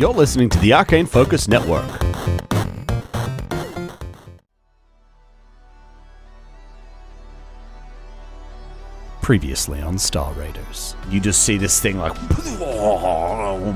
You're listening to the Arcane Focus Network. Previously on Star Raiders. You just see this thing like...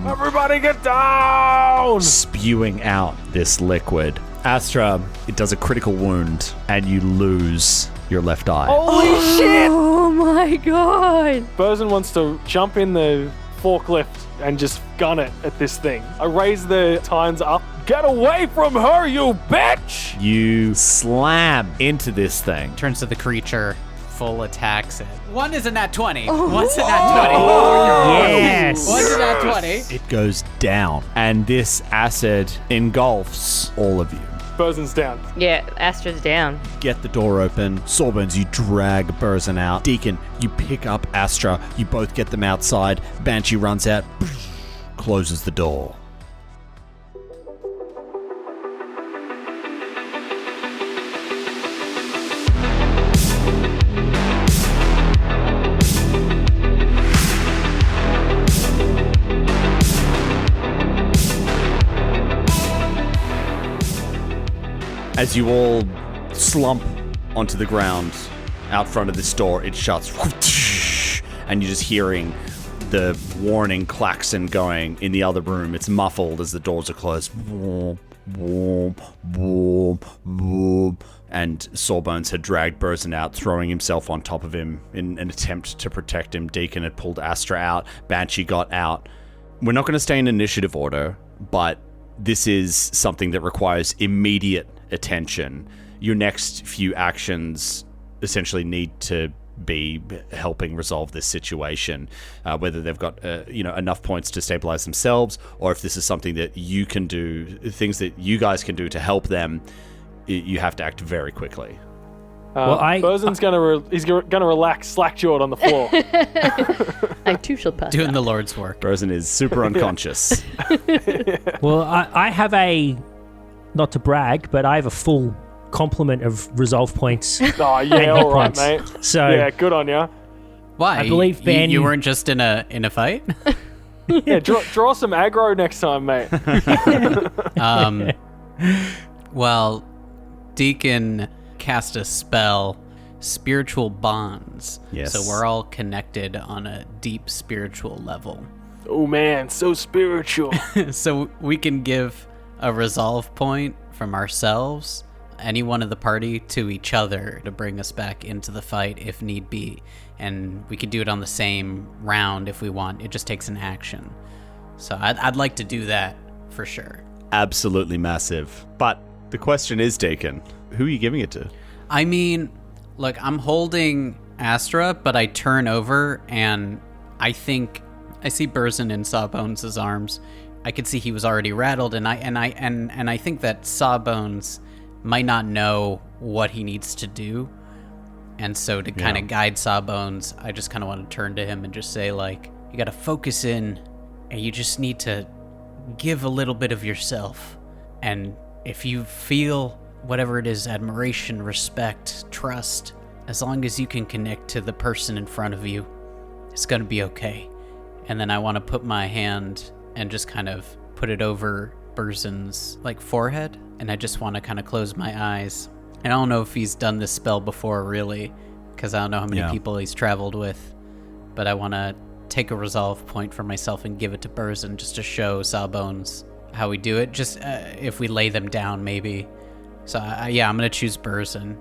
Everybody get down! Spewing out this liquid. Astra, it does a critical wound, and you lose your left eye. Holy shit! Oh my god! Burzin wants to jump in the forklift and just gun it at this thing. I raise the tines up. Get away from her, you bitch! You slam into this thing. Turns to the creature, full attacks it. One is a nat 20. Oh. One's a nat 20. Yes! One's a nat 20. It goes down, and this acid engulfs all of you. Burzin's down. Yeah, Astra's down. Get the door open. Sawbones, you drag Burzin out. Deacon, you pick up Astra. You both get them outside. Banshee runs out, closes the door. As you all slump onto the ground out front of this door, it shuts. And you're just hearing the warning klaxon going in the other room. It's muffled as the doors are closed. And Sawbones had dragged Burzin out, throwing himself on top of him in an attempt to protect him. Deacon had pulled Astra out. Banshee got out. We're not going to stay in initiative order, but this is something that requires immediate attention. Your next few actions essentially need to be helping resolve this situation, whether they've got enough points to stabilize themselves, or if this is something that you can do, things that you guys can do to help them. You have to act very quickly. Burzin's gonna relax, slack-jawed on the floor. I too shall pass. Doing the Lord's work. Burzin is super unconscious. Well, I have not to brag, but I have a full complement of resolve points. Oh yeah, all right, mate. So yeah, good on ya. Why? I believe Ben. You weren't just in a fight? Yeah, draw some aggro next time, mate. Well, Deacon cast a spell, Spiritual Bonds. Yes. So we're all connected on a deep spiritual level. Oh man, so spiritual. So we can give a resolve point from ourselves, anyone in the party, to each other to bring us back into the fight if need be. And we can do it on the same round if we want. It just takes an action. So I'd like to do that for sure. Absolutely massive. But the question is, Deacon, who are you giving it to? I mean, look, I'm holding Astra, but I turn over and I think I see Burzin in Sawbones' arms. I could see he was already rattled, and I think that Sawbones might not know what he needs to do. And so to kind of guide Sawbones, I just kind of want to turn to him and just say, like, you got to focus in, and you just need to give a little bit of yourself. And if you feel whatever it is, admiration, respect, trust, as long as you can connect to the person in front of you, it's going to be okay. And then I want to put my hand and just kind of put it over Burzin's forehead, and I just want to kind of close my eyes. And I don't know if he's done this spell before, really, because I don't know how many people he's traveled with, but I want to take a resolve point for myself and give it to Burzin just to show Sawbones how we do it, just if we lay them down, maybe. So I'm going to choose Burzin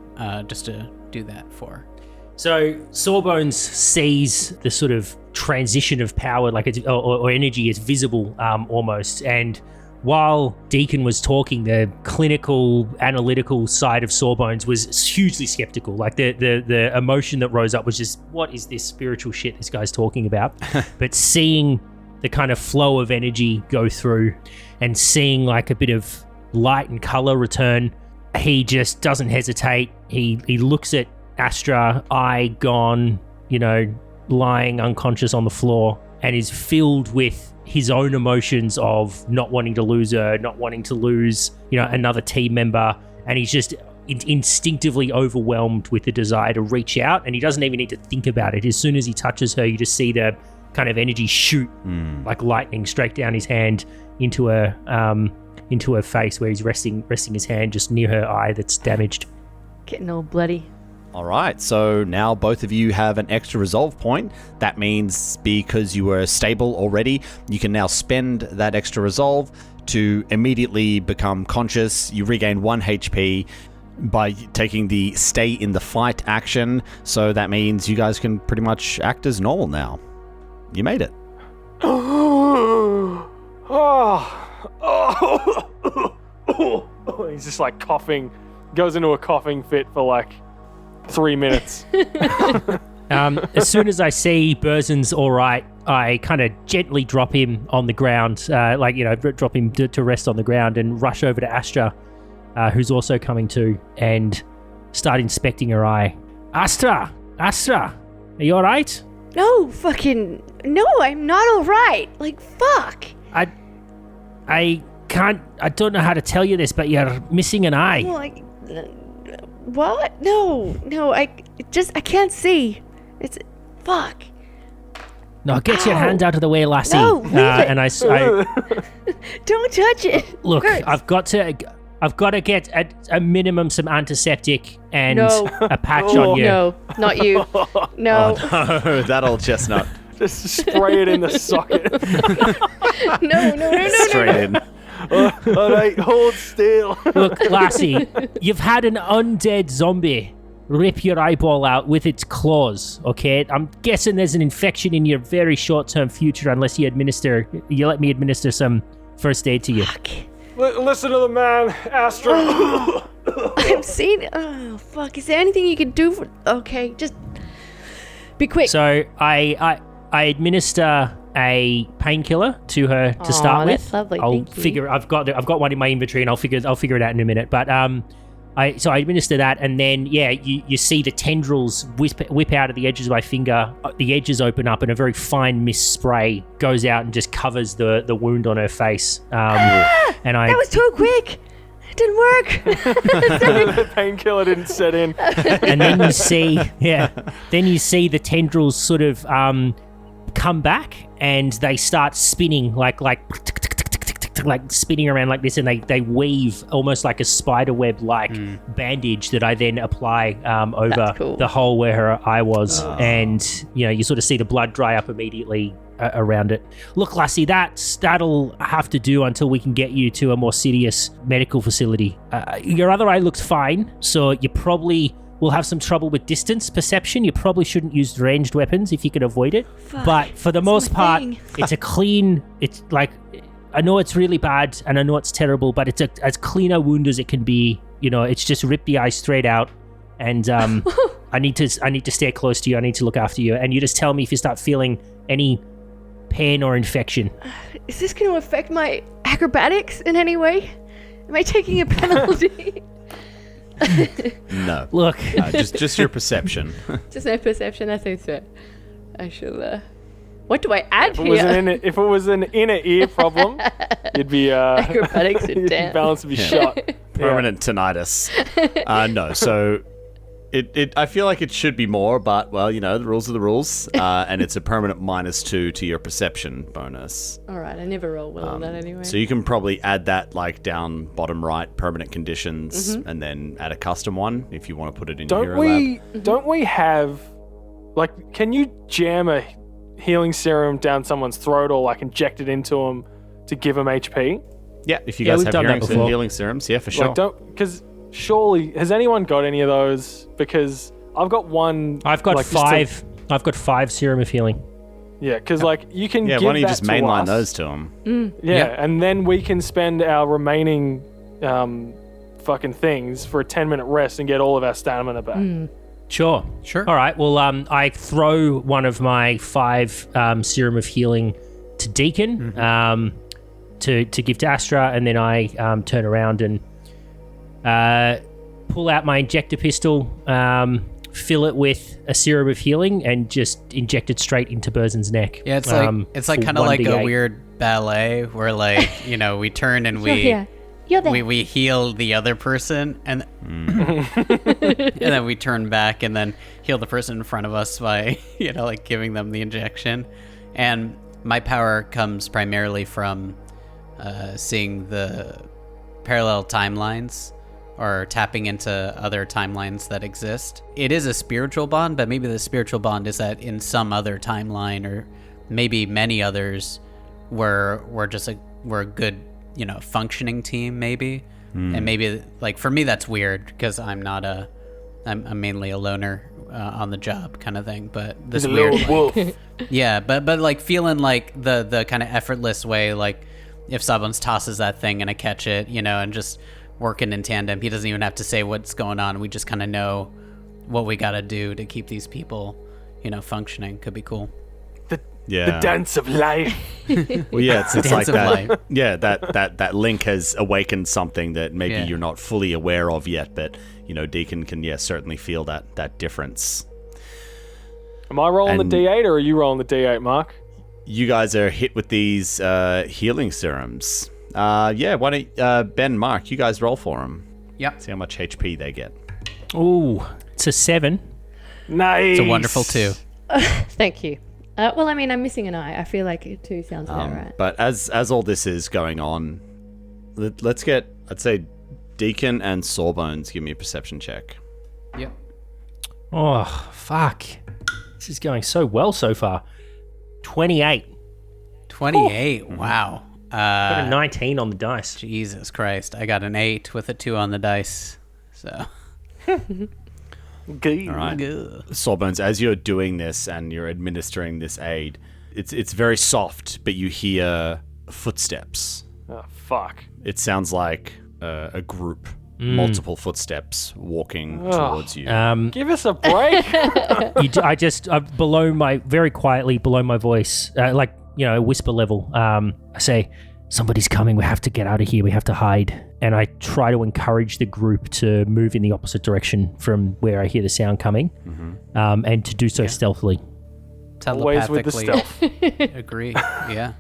just to do that for. So Sawbones sees the sort of transition of power, or energy, is visible almost. And while Deacon was talking, the clinical, analytical side of Sawbones was hugely skeptical. Like the emotion that rose up was just, what is this spiritual shit this guy's talking about? But seeing the kind of flow of energy go through and seeing like a bit of light and color return, he just doesn't hesitate. He looks at Astra, eye gone, lying unconscious on the floor, and is filled with his own emotions of not wanting to lose her, not wanting to lose, another team member. And he's just instinctively overwhelmed with the desire to reach out, and he doesn't even need to think about it. As soon as he touches her, you just see the kind of energy shoot like lightning straight down his hand into her face, where he's resting his hand just near her eye that's damaged. Getting all bloody. All right, so now both of you have an extra resolve point. That means because you were stable already, you can now spend that extra resolve to immediately become conscious. You regain 1 HP by taking the stay in the fight action. So that means you guys can pretty much act as normal now. You made it. He's just like coughing, goes into a coughing fit for like 3 minutes. As soon as I see Burzen's all right, I kind of gently drop him on the ground, drop him to rest on the ground, and rush over to Astra, who's also coming to, and start inspecting her eye. Astra, are you all right? No, I'm not alright. Like, fuck. I don't know how to tell you this, but you're missing an eye. Like, what? No, I can't see. It's, fuck. No, get your hand out of the way, lassie. No, leave it. And I Don't touch it. look, Hurts. I've got to get a minimum some antiseptic and No. a patch on you. No, not you. No, Oh, that old chestnut. Just spray it in the socket. no. Straight in. All right, hold still. Look, lassie, you've had an undead zombie rip your eyeball out with its claws, okay? I'm guessing there's an infection in your very short-term future unless you let me administer some first aid to you. Fuck. Listen to the man, Astra. I'm seeing. Oh, fuck. Is there anything you can do for. Okay, just. Be quick. So I administer a painkiller to her to start with. That's lovely. I'll Thank you. figure. I've got one in my inventory, and I'll figure it out in a minute. But I administer that, and then you see the tendrils whip out of the edges of my finger. The edges open up, and a very fine mist spray goes out and just covers the wound on her face. And that was too quick. It didn't work. The painkiller didn't set in. and then you see the tendrils sort of come back, and they start spinning like spinning around like this, and they weave almost like a spider web bandage that I then apply over cool. the hole where her eye was. And you sort of see the blood dry up immediately around it. Look, lassie, that'll have to do until we can get you to a more serious medical facility. Your other eye looks fine, so you probably will have some trouble with distance perception. You probably shouldn't use ranged weapons if you can avoid it. Fuck, but for the most part, it's a clean. It's like, I know it's really bad and I know it's terrible, but it's as clean a wound as it can be. It's just ripped the eye straight out, and I need to stay close to you. I need to look after you, and you just tell me if you start feeling any pain or infection. Is this going to affect my acrobatics in any way? Am I taking a penalty? No. Look, just your perception. Just my perception. That seems fair. I shall. What do I add If here? it was an inner ear problem, you'd be Acrobatics are your down. balance would be shot. Permanent tinnitus. No, so I feel like it should be more, but the rules are the rules, and it's a permanent -2 to your perception bonus. All right, I never roll well on that anyway. So you can probably add that down bottom right, permanent conditions, and then add a custom one if you want to put it in your hero lab. Don't we have, can you jam a healing serum down someone's throat or inject it into them to give them HP? Yeah, if you guys we've have done that before. healing serums, yeah, for sure. Because surely, has anyone got any of those? Because I've got one. I've got 5. I've got 5 serum of healing. Yeah, because you can Yeah, give why don't you that just to mainline us. those to them? Yeah, and then we can spend our remaining fucking things for a 10-minute rest and get all of our stamina back. Sure. All right. Well, I throw one of my 5 serum of healing to Deacon to give to Astra, and then I turn around and pull out my injector pistol, fill it with a serum of healing, and just inject it straight into Burzen's neck. Yeah, it's kind of like a weird ballet where we turn and we You're there. we heal the other person, and and then we turn back and then heal the person in front of us by giving them the injection. And my power comes primarily from seeing the parallel timelines or tapping into other timelines that exist. It is a spiritual bond, but maybe the spiritual bond is that in some other timeline, or maybe many others, we're a good, functioning team, maybe. And maybe, like, for me that's weird because I'm mainly a loner on the job kind of thing, but this weird wolf. yeah, but like feeling like the kind of effortless way, like if Sawbones tosses that thing and I catch it, and just working in tandem. He doesn't even have to say what's going on. We just kind of know what we got to do to keep these people, functioning. Could be cool. The dance of life. Well, yeah, it's like Dance of that. life. Yeah, that link has awakened something that maybe you're not fully aware of yet, but Deacon can certainly feel that difference. Am I rolling the D8 or are you rolling the D8, Mark? You guys are hit with these healing serums. Why don't Ben, Mark, you guys roll for them. Yep. See how much HP they get. Ooh, it's a 7. Nice. It's a wonderful 2. Thank you. Well, I mean, I'm missing an eye. I feel like 2 sounds about right. But as all this is going on, let's get, I'd say, Deacon and Sawbones give me a perception check. Yep. Oh, fuck. This is going so well so far. 28. 28. Wow. Got a 19 on the dice. Jesus Christ. I got an 8 with a 2 on the dice. So. Good. All right. Good. Sawbones, as you're doing this and you're administering this aid, it's very soft, but you hear footsteps. Oh, fuck. It sounds like a group, multiple footsteps walking towards you. Give us a break. I just very quietly below my voice, a whisper level. I say, "Somebody's coming. We have to get out of here. We have to hide." And I try to encourage the group to move in the opposite direction from where I hear the sound coming, and to do so stealthily. Always with the Telepathically stealth. agree. Yeah.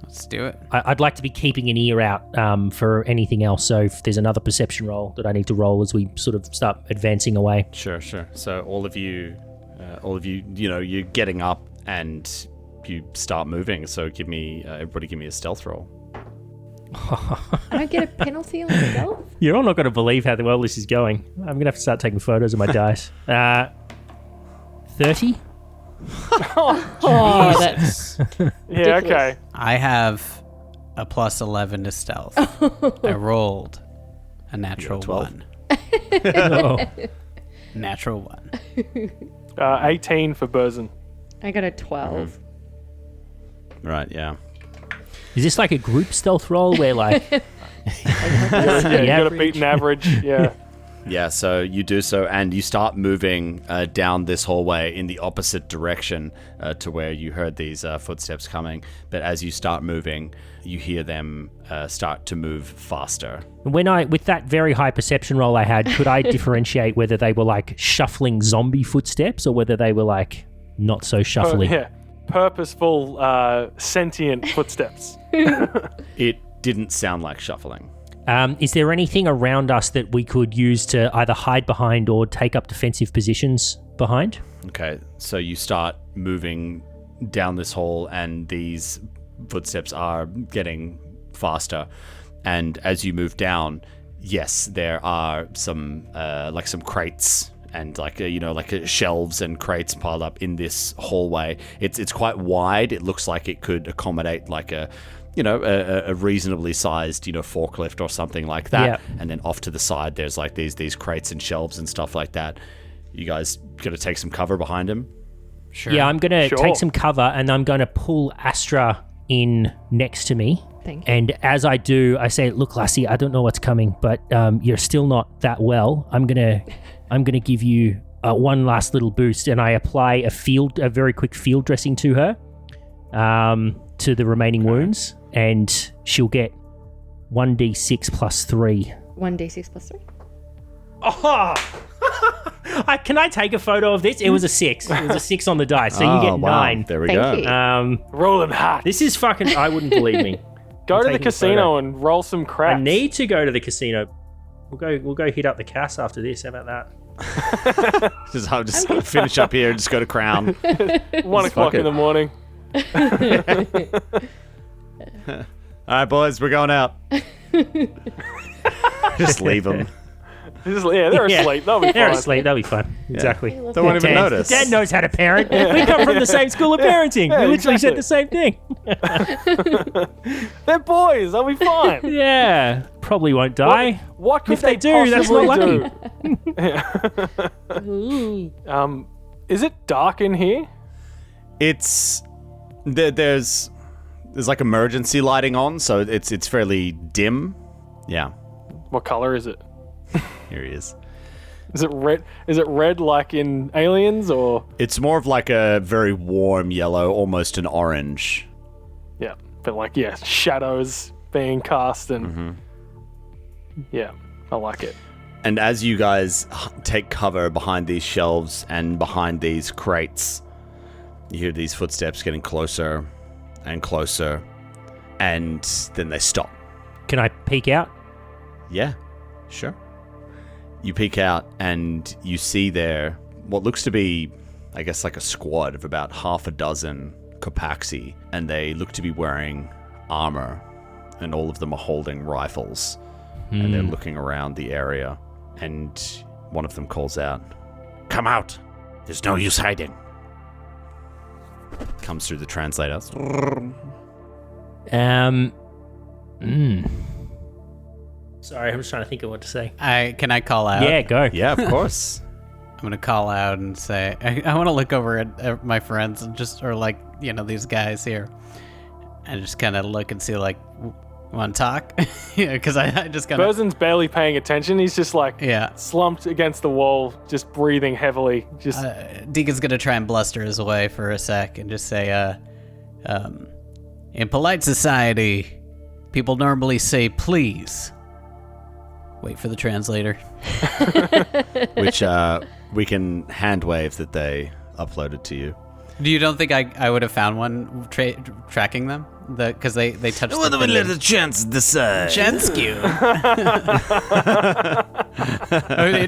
Let's do it. I'd like to be keeping an ear out for anything else. So if there's another perception roll that I need to roll as we sort of start advancing away. Sure. So all of you, you're getting up and you start moving. So everybody give me a stealth roll. I don't get a penalty on stealth? You're all not going to believe how well this is going. I'm going to have to start taking photos of my dice. 30? Oh, that's... Yeah, okay. I have a plus 11 to stealth. I rolled a natural 12. 1. Oh. Natural 1. 18 for Burzin. I got a 12. Right, yeah. Is this like a group stealth roll where like... Yeah, you got to beat an average. Yeah. Yeah, so you do so, and you start moving down this hallway in the opposite direction to where you heard these footsteps coming. But as you start moving, you hear them start to move faster. With that very high perception roll I had, could I differentiate whether they were like shuffling zombie footsteps or whether they were like not so shuffling? Yeah. Purposeful, sentient footsteps. It didn't sound like shuffling. Is there anything around us that we could use to either hide behind or take up defensive positions behind? Okay, so you start moving down this hall, and these footsteps are getting faster. And as you move down, yes, there are some some crates and shelves and crates piled up in this hallway. It's quite wide. It looks like it could accommodate like a reasonably sized, forklift or something like that. Yeah. And then off to the side, there's like these crates and shelves and stuff like that. You guys gonna take some cover behind him? Sure. Yeah, I'm going to Sure. take some cover and I'm going to pull Astra in next to me. Thank you. And as I do, I say, "Look, Lassie, I don't know what's coming, but you're still not that well. I'm gonna give you one last little boost." And I apply a very quick field dressing to her, to the remaining wounds, and she'll get 1d6 plus 3. 1d6 plus 3. Oh! Can I take a photo of this? It was a 6. It was a 6 on the dice, so you get 9. There we Thank go. you. Rolling hot. This is fucking... I wouldn't believe me. Go I'm to the taking a casino photo. and roll some craps. I need to go to the casino. We'll go hit up the Cass after this. How about that? I'll just finish up here and just go to Crown. 1 o'clock in the morning. All right, boys, we're going out. Just leave them. They're asleep. They'll be fine. They're asleep. They'll be fine. Exactly. love They won't even Dad- notice. Dad knows how to parent. We come from the same school of parenting. Yeah, we literally said exactly. the same thing. They're boys. They'll be fine. Yeah. Probably won't die. What could If they do, that's possibly not do? Is it dark in here? It's there's like emergency lighting on, so it's fairly dim. Yeah, What color is it? here he is. Is it red? Is it red like in Aliens, or It's more of like a very warm yellow, almost an orange. yeah, but like shadows being cast and yeah, I like it. And as you guys take cover behind these shelves and behind these crates, you hear these footsteps getting closer and closer, and then they stop. Can I peek out? Yeah, sure. You peek out and you see there what looks to be, I guess, like a squad of about half a dozen Kopaxi, and they look to be wearing armor, and all of them are holding rifles, and they're looking around the area, and one of them calls out, "Come out! There's no use hiding." Comes through the translator. Sorry, I'm just trying to think of what to say. Can I call out? Yeah, go. Yeah, of course. I'm gonna call out and say, I want to look over at my friends and or like, these guys here, and just kind of look and see, like, want to talk? Yeah, because I just kind of. Burzen's barely paying attention. He's just like Yeah. slumped against the wall, just breathing heavily. Just Deacon's gonna try and bluster his way for a sec and just say, in polite society, people normally say please. Wait for the translator. Which we can hand wave that they uploaded to you. You don't think I would have found one tracking them? Because they touched Well, the we thing. let the chance decide. Chenskew.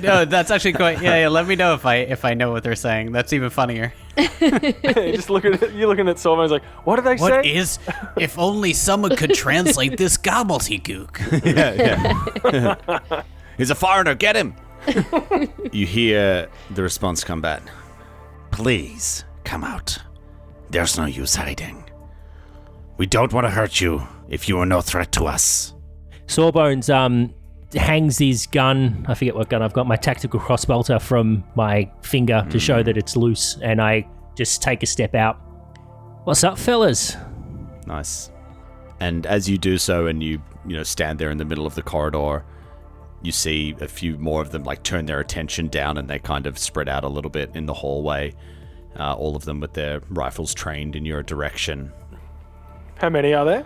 No, that's actually quite. Yeah. Let me know if I know what they're saying. That's even funnier. just looking at you, looking at Solomon. Like, what did they say? What is? If only someone could translate this gobbledygook. Yeah. He's a foreigner. Get him. You hear the response come back. Please come out. There's no use hiding. We don't want to hurt you if you are no threat to us. Sawbones hangs his gun. I forget what gun I've got. My tactical crossbolter from my finger to show that it's loose, and I just take a step out. What's up, fellas? Nice. And as you do so, and you stand there in the middle of the corridor, you see a few more of them like turn their attention down, and they kind of spread out a little bit in the hallway. All of them with their rifles trained in your direction. How many are there?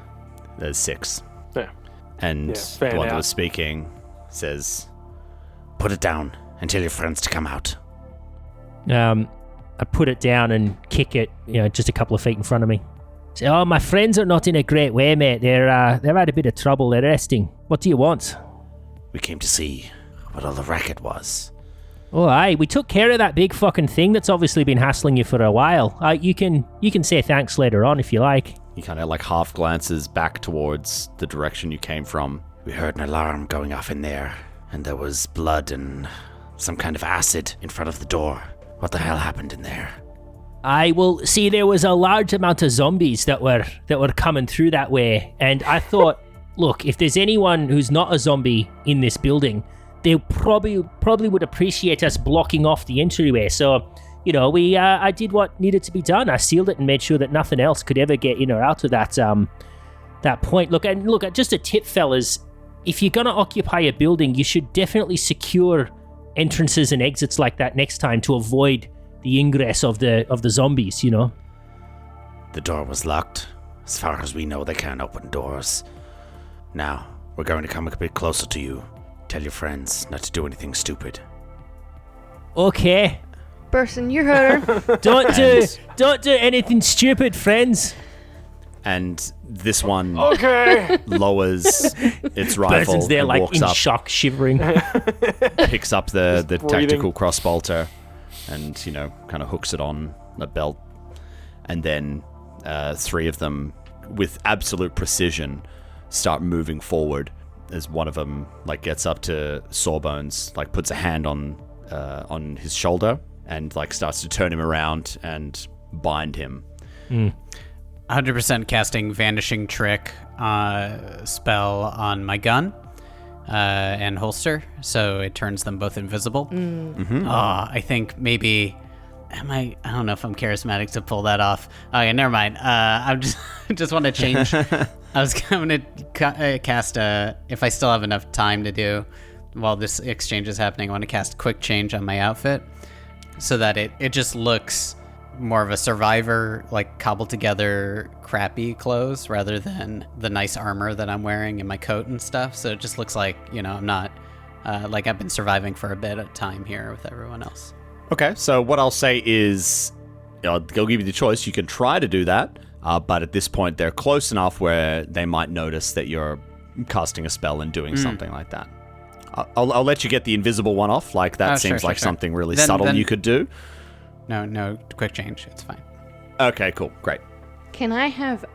There's 6. Yeah. And the fan one that out. was speaking says, "Put it down and tell your friends to come out." I put it down and kick it, just a couple of feet in front of me. Say, "Oh, my friends are not in a great way, mate. They've had a bit of trouble. They're resting. What do you want?" We came to see what all the racket was. Oh, aye, we took care of that big fucking thing that's obviously been hassling you for a while. You can say thanks later on if you like. He kind of like half glances back towards the direction you came from. We heard an alarm going off in there, and there was blood and some kind of acid in front of the door. What the hell happened in there? I will see there was a large amount of zombies that were coming through that way, and I thought, look, if there's anyone who's not a zombie in this building, they probably would appreciate us blocking off the entryway. So, I did what needed to be done. I sealed it and made sure that nothing else could ever get in or out of that point. Look, just a tip, fellas. If you're gonna occupy a building, you should definitely secure entrances and exits like that next time to avoid the ingress of the zombies. The door was locked. As far as we know, they can't open doors. Now, we're going to come a bit closer to you. Tell your friends not to do anything stupid. Okay. Burson, you heard her. Don't do anything stupid, friends. And this one Okay. lowers its rifle Person's there and like walks in up, shock, shivering. picks up the breathing. tactical crossbolter and, kind of hooks it on a belt. And then three of them, with absolute precision, start moving forward. As one of them like gets up to Sawbones, like puts a hand on his shoulder and like starts to turn him around and bind him. 100% casting Vanishing Trick spell on my gun and holster, so it turns them both invisible. I think maybe... I don't know if I'm charismatic to pull that off. Oh yeah, never mind. I just want to change. I was going to cast if I still have enough time to do while this exchange is happening, I want to cast Quick Change on my outfit so that it just looks more of a survivor, like cobbled together crappy clothes rather than the nice armor that I'm wearing and my coat and stuff. So it just looks like, I'm not like I've been surviving for a bit of time here with everyone else. Okay, so what I'll say is, I'll give you the choice. You can try to do that, but at this point, they're close enough where they might notice that you're casting a spell and doing something like that. I'll let you get the invisible one off. Like, that seems like something really subtle you could do. No, Quick Change. It's fine. Okay, cool. Great. Can I have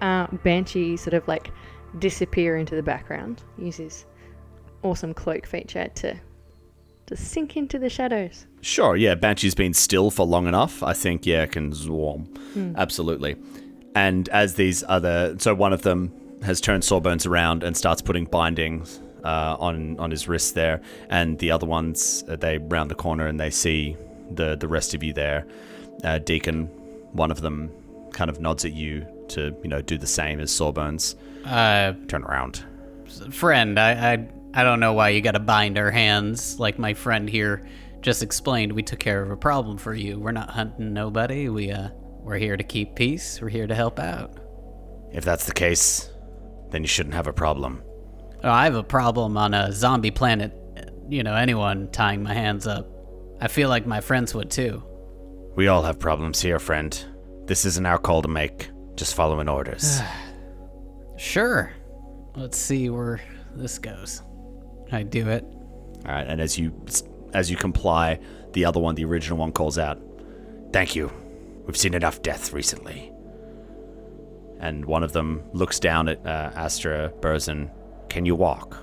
Banshee sort of like disappear into the background? Use his awesome cloak feature to sink into the shadows. Sure, yeah. Banshee's been still for long enough. I think, yeah, can swarm. Absolutely. And as these other... So one of them has turned Sawbones around and starts putting bindings on his wrists there. And the other ones, they round the corner and they see the rest of you there. Deacon, one of them kind of nods at you to, do the same as Sawbones. Turn around. Friend, I don't know why you gotta bind our hands. Like my friend here just explained, we took care of a problem for you. We're not hunting nobody. We're here to keep peace. We're here to help out. If that's the case, then you shouldn't have a problem. Oh, I have a problem on a zombie planet. Anyone tying my hands up. I feel like my friends would too. We all have problems here, friend. This isn't our call to make. Just following orders. Sure. Let's see where this goes. I do it. All right, and as you comply, the other one, the original one, calls out, "Thank you. We've seen enough death recently." And one of them looks down at Astra Burzin. "Can you walk?"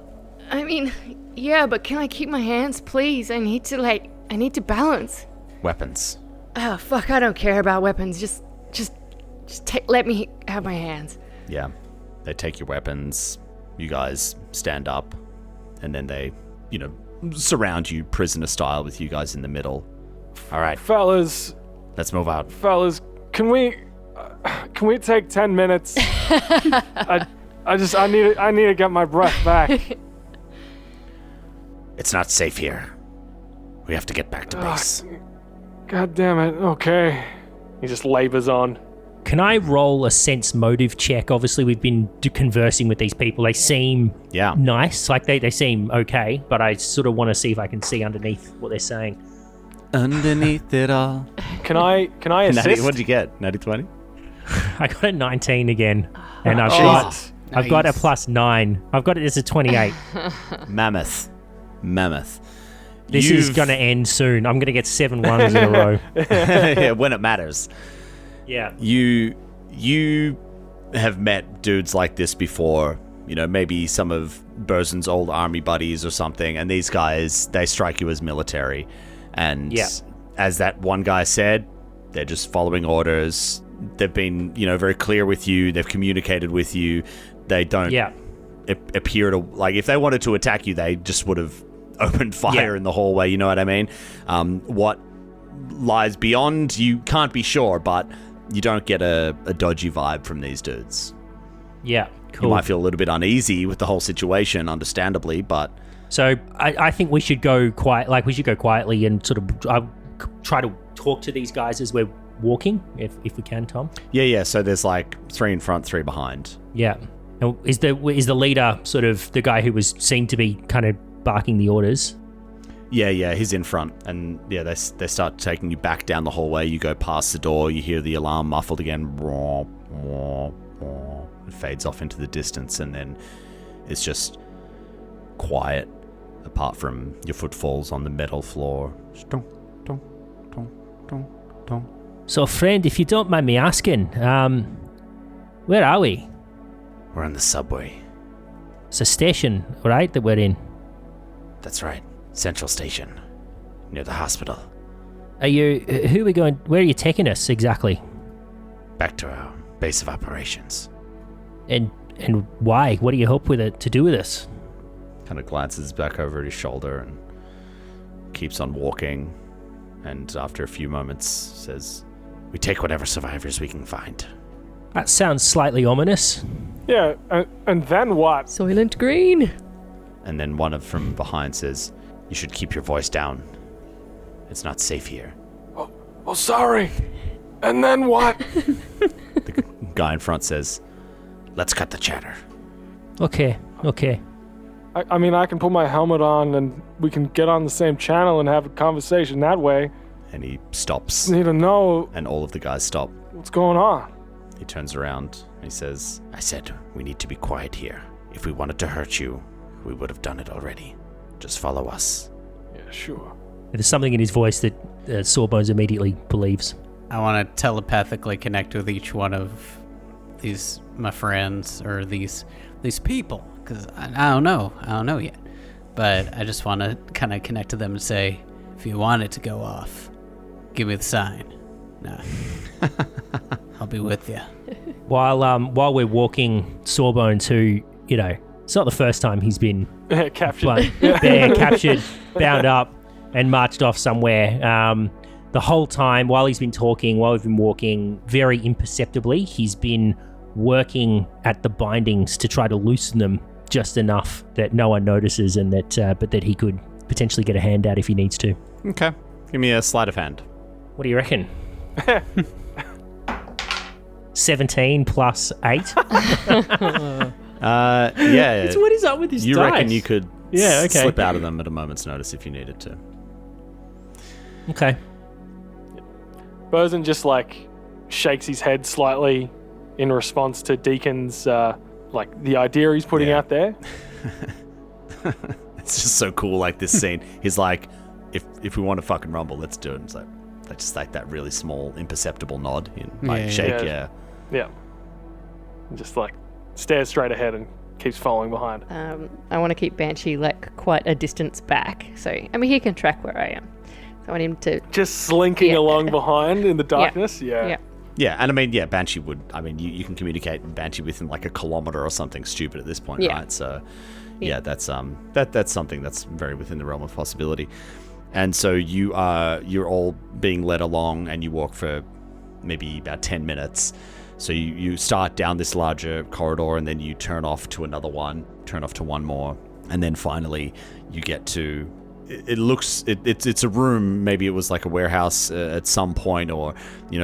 I mean, yeah, but can I keep my hands, please? I need to balance. Weapons. Oh, fuck, I don't care about weapons. Just let me have my hands. Yeah. They take your weapons. You guys stand up. And then they, surround you prisoner style with you guys in the middle. All right. Fellas, Let's move out. can we take 10 minutes? I need to get my breath back. It's not safe here. We have to get back to base. God damn it. Okay. He just labors on. Can I roll a sense motive check? Obviously, we've been conversing with these people. They seem nice. Like, they seem okay, but I sort of want to see if I can see underneath what they're saying. Underneath it all. Can I assist? What did you get? 90-20? I got a 19 again, and I've got a +9. I've got it as a 28. Mammoth. This is going to end soon. I'm going to get 7 ones in a row. Yeah, when it matters. Yeah. You have met dudes like this before, maybe some of Burzin's old army buddies or something, and these guys, they strike you as military. And as that one guy said, they're just following orders. They've been, very clear with you. They've communicated with you. They don't appear to, like, if they wanted to attack you, they just would have opened fire in the hallway, you know what I mean? What lies beyond, you can't be sure, but you don't get a dodgy vibe from these dudes. Yeah, cool. You might feel a little bit uneasy with the whole situation, understandably, but... So I think we should go quietly and sort of try to talk to these guys as we're walking, if we can, Tom. Yeah, so there's like 3 in front, 3 behind. Yeah. Now, is the leader sort of the guy who was seen to be kind of barking the orders? Yeah, he's in front, and they start taking you back down the hallway. You go past the door, you hear the alarm muffled again. It fades off into the distance, and then it's just quiet, apart from your footfalls on the metal floor. So, friend, if you don't mind me asking, Where are we? We're on the subway. It's a station, right, that we're in? That's right. Central Station. Near the hospital. Who are we going, where are you taking us exactly? Back to our base of operations. And why? What do you hope to do with us? Kind of glances back over his shoulder and keeps on walking. And after a few moments says, we take whatever survivors we can find. That sounds slightly ominous. Yeah, and then what? Soylent Green. And then one from behind says, you should keep your voice down. It's not safe here. Oh, sorry. And then what? The guy in front says, let's cut the chatter. Okay. I mean, I can put my helmet on and we can get on the same channel and have a conversation that way. And he stops. Need to know And all of the guys stop. what's going on. He turns around and he says, I said we need to be quiet here. If we wanted to hurt you, we would have done it already. Just follow us. Yeah, sure. There's something in his voice that Sawbones immediately believes. I want to telepathically connect with each one of these, my friends, or these people, because I don't know yet. But I just want to kind of connect to them and say, if you want it to go off, give me the sign. Nah. I'll be with you. While we're walking, Sawbones, who, it's not the first time he's been Captured. captured, bound up, and marched off somewhere. The whole time, while we've been walking, very imperceptibly, he's been working at the bindings to try to loosen them just enough that no one notices, and but that he could potentially get a hand out if he needs to. Okay. Give me a sleight of hand. What do you reckon? 17 plus 8. Yeah. What is up with his You dice? reckon you could okay. slip out of them at a moment's notice if you needed to. Okay. Bosun just shakes his head slightly in response to Deacon's the idea he's putting out there. It's just so cool, this scene. He's like, if we want to fucking rumble, let's do it. And it's just that really small, imperceptible nod, shake, yeah. Yeah. And just stares straight ahead and keeps following behind. I want to keep Banshee quite a distance back. So, he can track where I am. So I want him to... Just slinking along behind in the darkness? Yeah. Yeah, and Banshee would... you can communicate Banshee within a kilometer or something stupid at this point, right? So, that's something that's very within the realm of possibility. And so you're all being led along, and you walk for maybe about 10 minutes. So you start down this larger corridor, and then you turn off to one more, and then finally you get to... It's a room. Maybe it was a warehouse at some point, or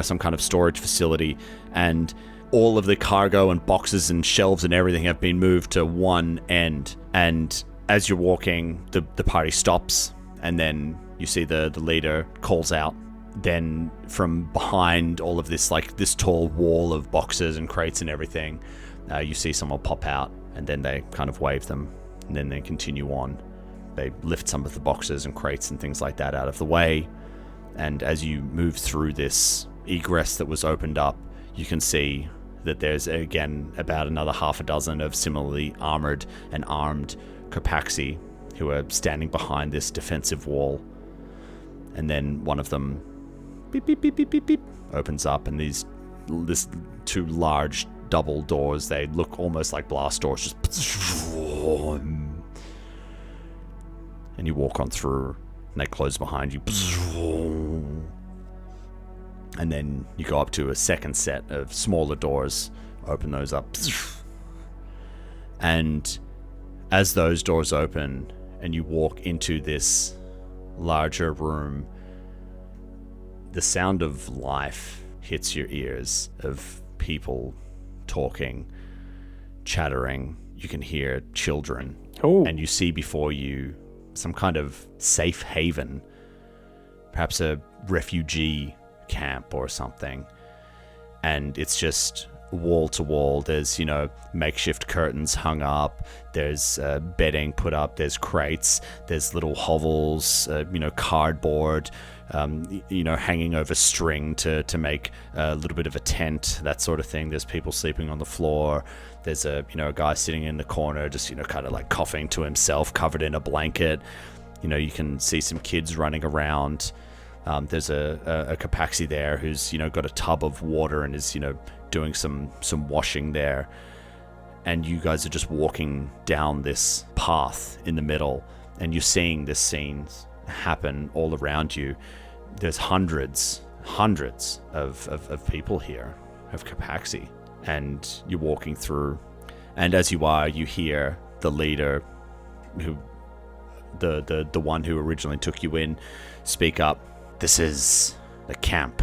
some kind of storage facility, and all of the cargo and boxes and shelves and everything have been moved to one end. And as you're walking, the party stops, and then you see the leader calls out. Then from behind all of this this tall wall of boxes and crates and everything, you see someone pop out, and then they kind of wave them, and then they continue on. They lift some of the boxes and crates and things like that out of the way. And as you move through this egress that was opened up, you can see that there's, again, about another half a dozen of similarly armored and armed Kopaxi who are standing behind this defensive wall. And then one of them, beep, beep, beep, beep, beep, beep, opens up, and this two large double doors, they look almost like blast doors, just... And you walk on through, and they close behind you. And then you go up to a second set of smaller doors, open those up. And as those doors open, and you walk into this larger room, the sound of life hits your ears, of people talking, chattering. You can hear children. Ooh. And you see before you some kind of safe haven, perhaps a refugee camp or something. And it's just wall to wall. There's, makeshift curtains hung up. There's bedding put up. There's crates. There's little hovels, cardboard, hanging over string to make a little bit of a tent, that sort of thing. There's people sleeping on the floor. There's a guy sitting in the corner, just kind of like coughing to himself, covered in a blanket. You can see some kids running around. There's a Capaxi there who's got a tub of water and is doing some washing there. And you guys are just walking down this path in the middle, and you're seeing this scene happen all around you. There's hundreds of people here, of Capaxi, and you're walking through. And as you are, you hear the leader, who the one who originally took you in, speak up. This is the camp.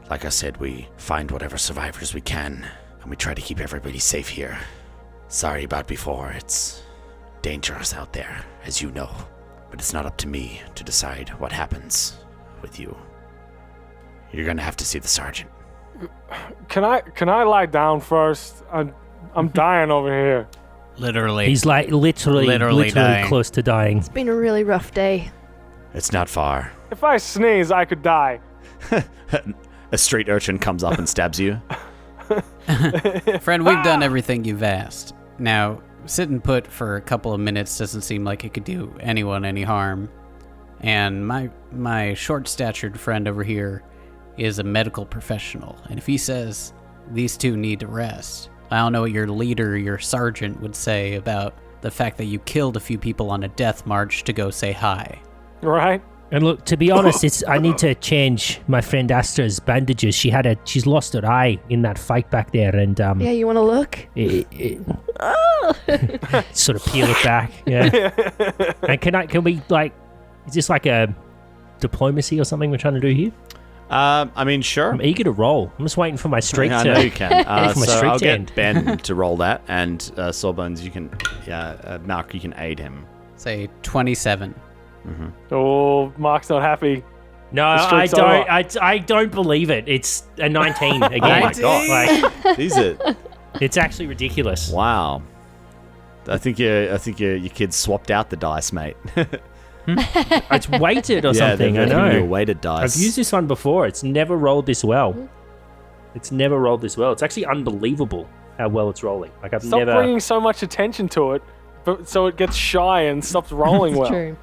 Like I said, we find whatever survivors we can, and we try to keep everybody safe here. Sorry about before. It's dangerous out there, as you know. But it's not up to me to decide what happens with you. You're gonna have to see the sergeant. Can I lie down first? I'm dying over here. Literally. He's like literally dying. close to dying. It's been a really rough day. It's not far. If I sneeze, I could die. A street urchin comes up and stabs you. Friend, we've done everything you've asked. Now, sitting put for a couple of minutes doesn't seem like it could do anyone any harm. And my short-statured friend over here is a medical professional. And if he says these two need to rest, I don't know what your leader, your sergeant, would say about the fact that you killed a few people on a death march to go say hi. Right? And look, to be honest, I need to change my friend Astra's bandages. She's lost her eye in that fight back there, and Yeah, you want to look? Sort of peel it back. Yeah. And can we is this like a diplomacy or something we're trying to do here? Sure. I'm eager to roll. I'm just waiting for my streak I to. know you can. for my So streak I'll to get end. Ben to roll that, and Sawbones, you can, Mark, you can aid him. Say 27. Oh, Mark's not happy. No, The I streak's don't. over. I don't believe it. It's a 19 again. Oh my god! These are It's actually ridiculous. wow. I think your kids swapped out the dice, mate. It's weighted or something. I they're giving you a know. weighted dice. I've used this one before. It's never rolled this well. It's actually unbelievable how well it's rolling. Like I've Stop never. bringing so much attention to it, so it gets shy and stops rolling well. True.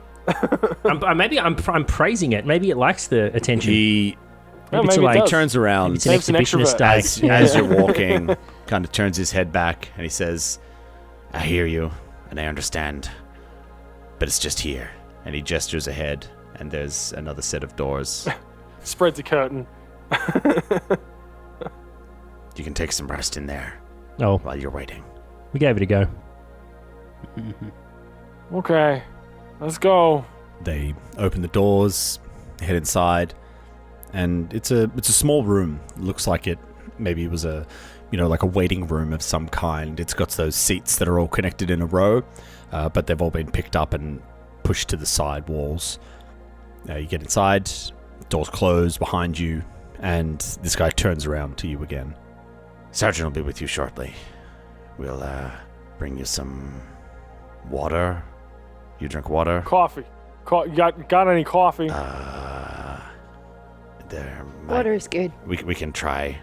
Maybe I'm praising it. Maybe it likes the attention. He Yeah, Maybe it's maybe like- it does. turns around It's an Dave's an exhibitionist extrovert. day. as you're walking, kind of turns his head back, and he says, "I hear you, and I understand, but it's just here." And he gestures ahead, and there's another set of doors. Spreads a curtain. You can take some rest in there Oh, while you're waiting. we gave it a go. Okay, let's go. They open the doors, head inside, and it's a small room. It looks like maybe it was a like a waiting room of some kind. It's got those seats that are all connected in a row, but they've all been picked up and pushed to the side walls. You get inside, doors close behind you, and this guy turns around to you again. Sergeant will be with you shortly. We'll bring you some water. You drink water? Coffee. Got any coffee? There might- Water is good. We can try,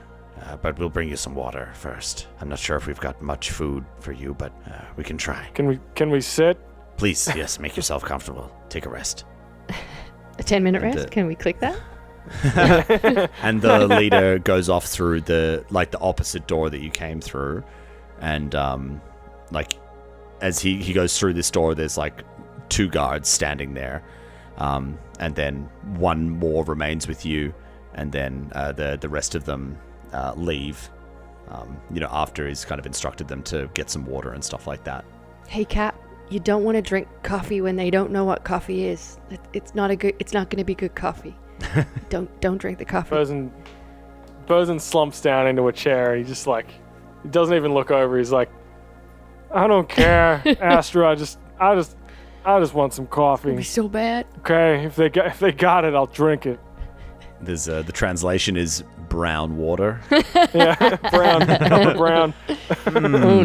but we'll bring you some water first. I'm not sure if we've got much food for you, but we can try. Can we sit? Please, yes, make yourself comfortable. Take a rest. A 10-minute And, rest? Can we click that? And the leader goes off through the opposite door that you came through, and as he goes through this door, there's two guards standing there, and then one more remains with you, and then the rest of them leave. After he's kind of instructed them to get some water and stuff like that. Hey, Cap, you don't want to drink coffee when they don't know what coffee is. It's not going to be good coffee. Don't drink the coffee. Bosun slumps down into a chair. He just he doesn't even look over. He's like, I don't care, Astra. I just want some It'll coffee. be so bad. Okay, if they got it, I'll drink it. There's the translation is brown water. Yeah, brown.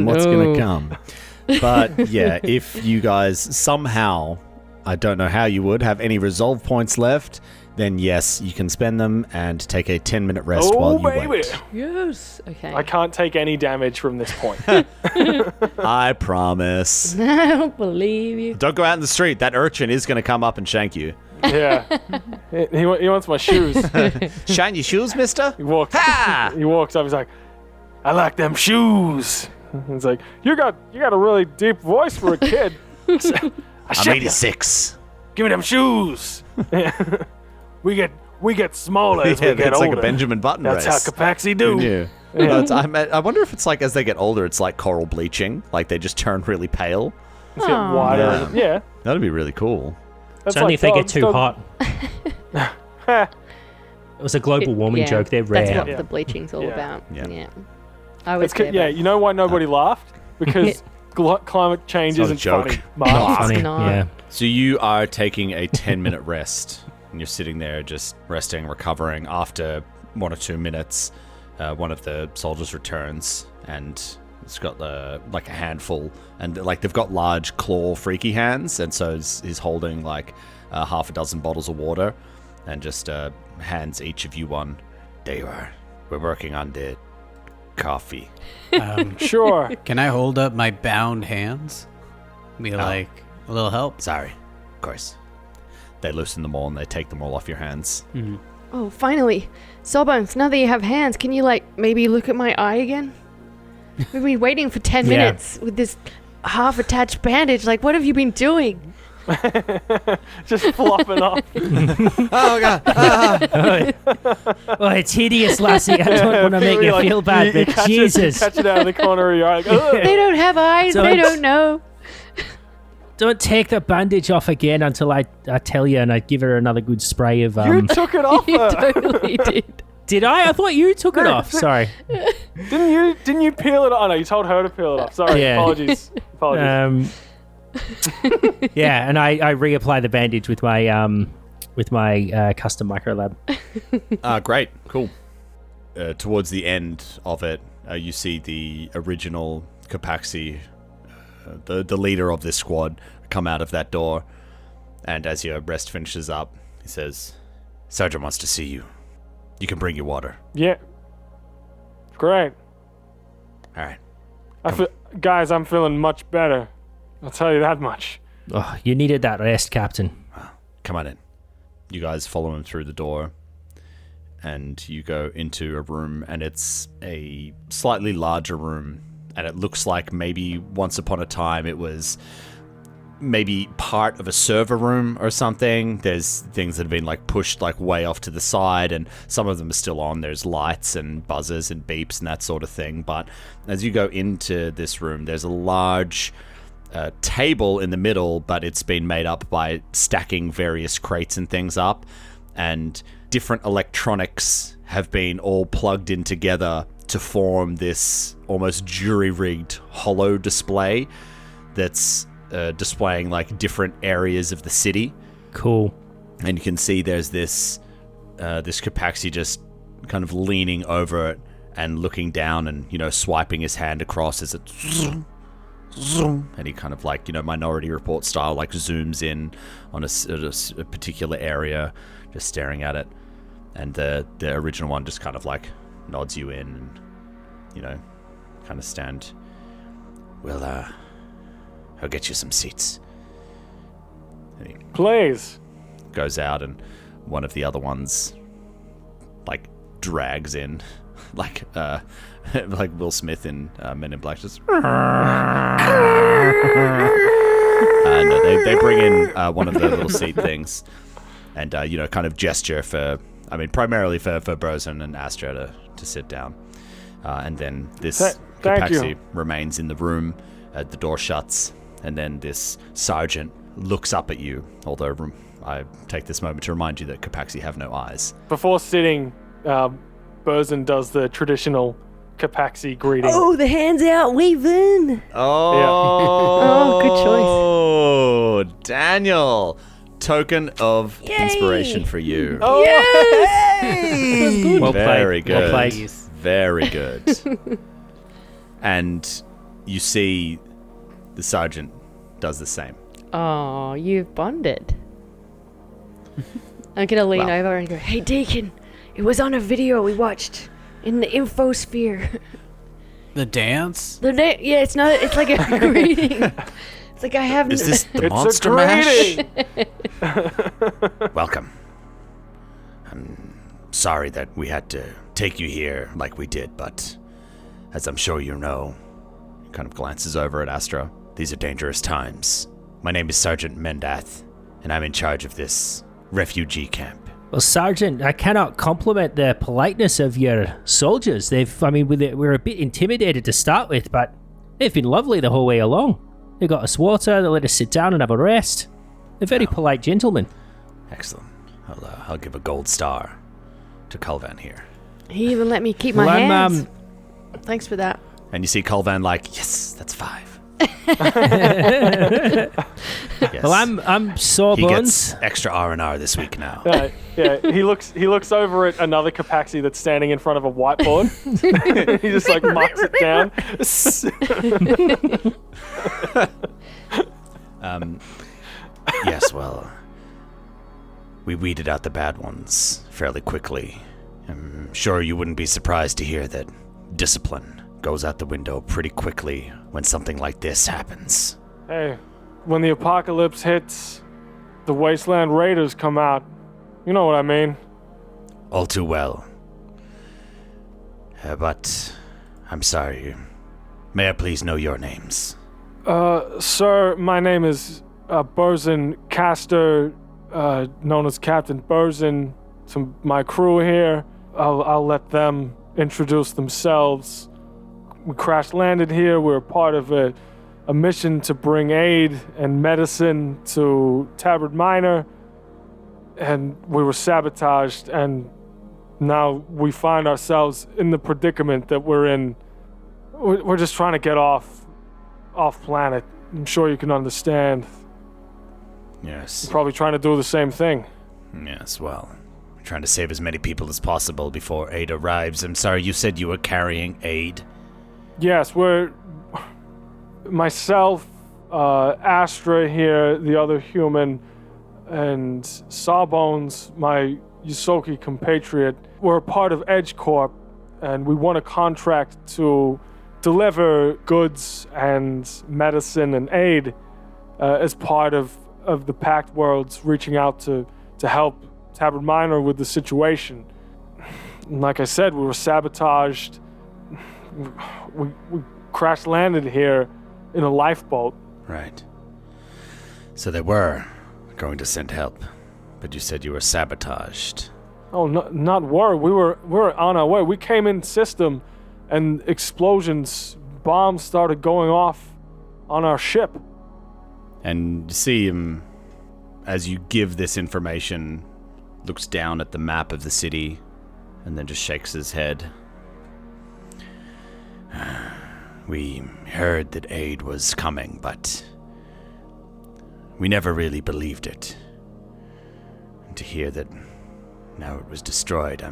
What's no. gonna come? But yeah, if you guys somehow, I don't know how you would have any resolve points left, then yes, you can spend them and take a 10-minute rest while you wait. Yes. Okay. I can't take any damage from this point. I promise. I don't believe you. Don't go out in the street. That urchin is going to come up and shank you. Yeah. He wants my shoes. Shine your shoes, mister? He walks. Ha! He walks up. He's like, "I like them shoes." He's like, "You got a really deep voice for a kid." I'm shit ya. 86. Give me them shoes. we get smaller as we get it's older. like a Benjamin Button That's race. how Capaxi do. Yeah. I wonder if it's like as they get older, it's like coral bleaching. Like they just turn really pale. Let's get wider. Yeah. That'd be really cool. That's It's only if they get dogs, too hot. It was a global warming joke. They're rare. That's what Yeah. the bleaching's all Yeah. about. Yeah. Yeah. I would It's say yeah, you know why nobody laughed? Because climate change It's not a isn't joke. funny. Not Mark. funny. not. Yeah. So you are taking a 10-minute rest, and you're sitting there just resting, recovering. After 1 or 2 minutes, one of the soldiers returns, and it's got like a handful, and like they've got large claw freaky hands, and so he's holding like half a dozen bottles of water, and just hands each of you one. There you are. We're working on the coffee. Sure. Can I hold up my bound hands? Be like, a little help? Sorry. Of course. They loosen them all, and they take them all off your hands. Oh, finally. Sawbones, now that you have hands, can you, like, maybe look at my eye again? We've been waiting for 10 Yeah. minutes with this half-attached bandage. Like, what have you been doing? Just flopping off. Oh, God. Oh, it's hideous, Lassie. I don't want to make you Like, feel bad, you but catch Jesus. It, catch it out of the corner of your eye. Like, "Ugh." They don't have eyes. So they it's- don't know. Don't take the bandage off again until I tell you, and I give her another good spray of. You took it off You her. totally did. Did I? I thought you took it No. off. Sorry. Didn't you peel it off? Oh, no, you told her to peel it off. Sorry. Yeah. Apologies. Yeah, and I reapply the bandage with my custom microlab. Great, cool. Towards the end of it, you see the original Capaxi, the leader of this squad, come out of that door. And as your rest finishes up, he says, "Sergeant wants to see you. You can bring your water." Yeah. Great. All right. Guys, I'm feeling much better. I'll tell you that much. Oh, you needed that rest, Captain. Come on in. You guys follow him through the door, and you go into a room, and it's a slightly larger room, and it looks like maybe once upon a time it was maybe part of a server room or something. There's things that have been like pushed like way off to the side, and some of them are still on. There's lights and buzzers and beeps and that sort of thing. But as you go into this room, there's a large table in the middle, but it's been made up by stacking various crates and things up, and different electronics have been all plugged in together to form this almost jury-rigged holo display that's displaying like different areas of the city. Cool. And you can see there's this Capaxi just kind of leaning over it and looking down and, you know, swiping his hand across as it and he kind of like, you know, Minority Report style, like zooms in on a particular area, just staring at it. And the original one just kind of like nods you in and, you know, kind of stand. Well, I'll get you some seats. And he Please. goes out, and one of the other ones like drags in, like like Will Smith in Men in Black, just. No, they bring in one of the little seat things, and you know, kind of gesture for, I mean, primarily for Brozin and Astra to sit down, and then this Thank Capaxi you. remains in the room. The door shuts, and then this sergeant looks up at you. Although I take this moment to remind you that Capaxi have no eyes. Before sitting, Burzin does the traditional Capaxi greeting. Oh, the hands out, we've in. Oh, good choice. Oh, Daniel. Token of Yay. inspiration for you. Oh, Yes. Well Very played. good. Well played. Very good. And you see the sergeant does the same. Oh, you've bonded. I'm gonna lean Well. over and go, "Hey, Deacon, it was on a video we watched in the infosphere." The dance? Yeah, it's not. It's like a greeting. It's like I haven't. Is this the It's Monster a Mash? greeting. Welcome. I'm sorry that we had to take you here like we did, but as I'm sure you know, he kind of glances over at Astra. These are dangerous times. My name is Sergeant Mendath, and I'm in charge of this refugee camp. Well, Sergeant, I cannot compliment the politeness of your soldiers. We're a bit intimidated to start with, but they've been lovely the whole way along. They got us water, they let us sit down and have a rest. They're very polite gentlemen. Excellent. I'll give a gold star to Culvan here. He even let me keep my Well, I'm, hands. Thanks for that. And you see Culvan like, yes, that's 5. Yes. Well, I'm He Sawbones. gets extra R&R this week now. Yeah. He looks over at another Capaxi that's standing in front of a whiteboard. He just like marks it down. Yes, well, we weeded out the bad ones fairly quickly. I'm sure you wouldn't be surprised to hear that discipline goes out the window pretty quickly when something like this happens. Hey, when the apocalypse hits, the Wasteland Raiders come out. You know what I mean. All too well. But I'm sorry. May I please know your names? Sir, my name is Burzin Caster, known as Captain Burzin. To my crew here, I'll let them introduce themselves. We crash landed here. We're part of a mission to bring aid and medicine to Tabard Minor, and we were sabotaged, and now we find ourselves in the predicament that we're in. We're just trying to get off planet. I'm sure you can understand. Yes. You're probably trying to do the same thing. Yes, well, we're trying to save as many people as possible before aid arrives. I'm sorry, you said you were carrying aid? Yes, we're... Myself, Astra here, the other human, and Sawbones, my Yusoki compatriot, we're a part of Edge Corp, and we won a contract to deliver goods and medicine and aid as part of the Pact Worlds reaching out to help Tabard Minor with the situation. And like I said, we were sabotaged. We crash landed here in a lifeboat. Right. So they were going to send help, but you said you were sabotaged. Oh, not were. We were on our way. We came in system, and explosions, bombs started going off on our ship. And you see him, as you give this information, looks down at the map of the city, and then just shakes his head. We heard that aid was coming, but we never really believed it. And to hear that now it was destroyed,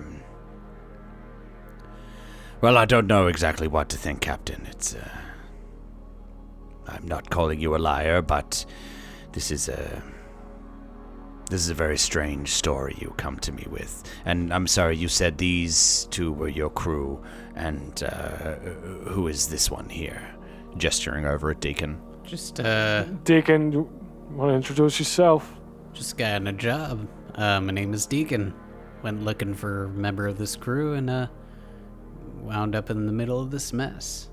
well, I don't know exactly what to think, Captain. I'm not calling you a liar, but this is a very strange story you come to me with. And I'm sorry, you said these two were your crew, and who is this one here? Gesturing over at Deacon. Just Deacon, you want to introduce yourself? just got a job. My name is Deacon. Went looking for a member of this crew and wound up in the middle of this mess.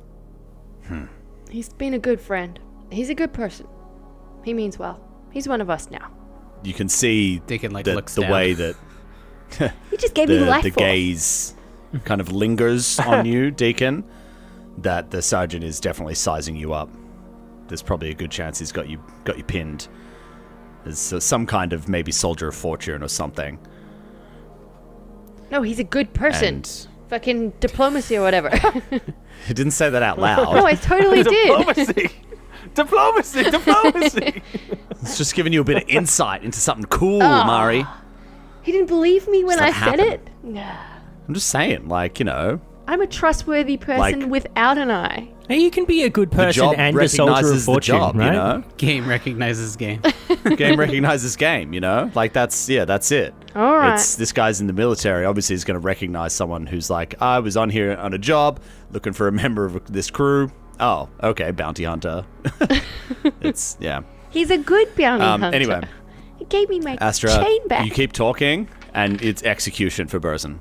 He's been a good friend. He's a good person. He means well. He's one of us now. You can see Deacon like that looks the down. way that He just gave me life the force. gaze kind of lingers on you, Deacon, that the sergeant is definitely sizing you up. There's probably a good chance he's got you pinned. There's some kind of maybe soldier of fortune or something. No, he's a good person. And Fucking diplomacy or whatever. he didn't say that out loud. No, I totally did. Diplomacy! It's just giving you a bit of insight into something cool, Oh. Mari. He didn't believe me when Does I that said happen? it. Nah. I'm just saying, like, you know, I'm a trustworthy person Like- without an eye. Hey, you can be a good the person job and a soldier of recognizes the fortune, job, right? you know? Game recognizes game. Game recognizes game, you know? Like, that's it. All right. This guy's in the military. Obviously, he's going to recognize someone who's like, I was on here on a job looking for a member of this crew. Oh, okay, bounty hunter. Yeah. He's a good bounty hunter. Anyway. He gave me my Astra, chain back. you keep talking, and it's execution for Burzin.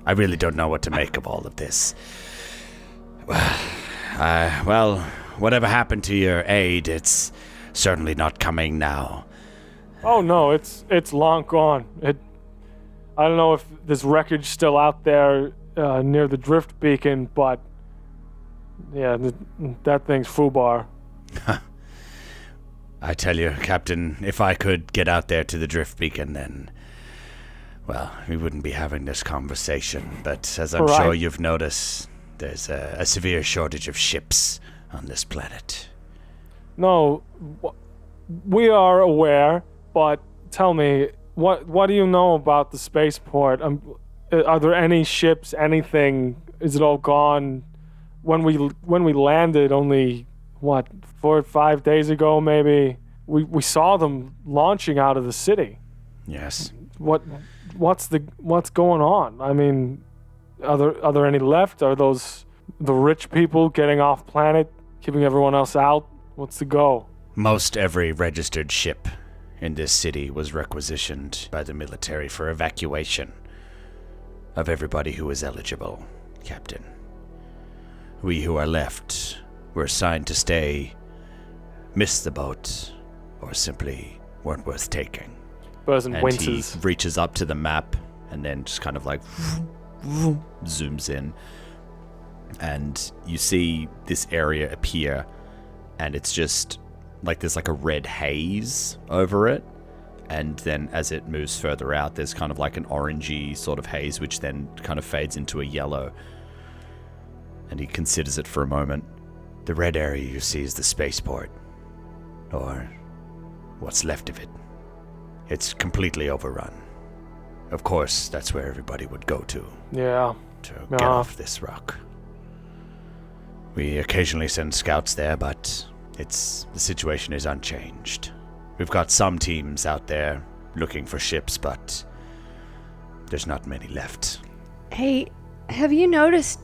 I really don't know what to make of all of this. Well, whatever happened to your aide, it's certainly not coming now. Oh no, it's long gone. I don't know if this wreckage still out there near the drift beacon, but yeah, that thing's foobar. I tell you, Captain, if I could get out there to the drift beacon, then, well, we wouldn't be having this conversation. But as I'm Right. sure you've noticed, there's a severe shortage of ships on this planet. No, we are aware, but tell me, what do you know about the spaceport? Are there any ships, anything? Is it all gone? When we landed only, 4 or 5 days ago, maybe, we saw them launching out of the city. Yes. What's going on? I mean, are there any left? Are those the rich people getting off planet, keeping everyone else out? What's the go? Most every registered ship in this city was requisitioned by the military for evacuation of everybody who was eligible, Captain. We who are left were assigned to stay, missed the boat, or simply weren't worth taking. Burzin And winces. he reaches up to the map and then just kind of like zooms in. And you see this area appear, and it's just like there's like a red haze over it. And then as it moves further out, there's kind of like an orangey sort of haze, which then kind of fades into a yellow. And he considers it for a moment. The red area you see is the spaceport, or what's left of it. It's completely overrun. Of course, that's where everybody would go to Yeah. get off this rock. We occasionally send scouts there, but the situation is unchanged. We've got some teams out there looking for ships, but there's not many left. Hey, have you noticed,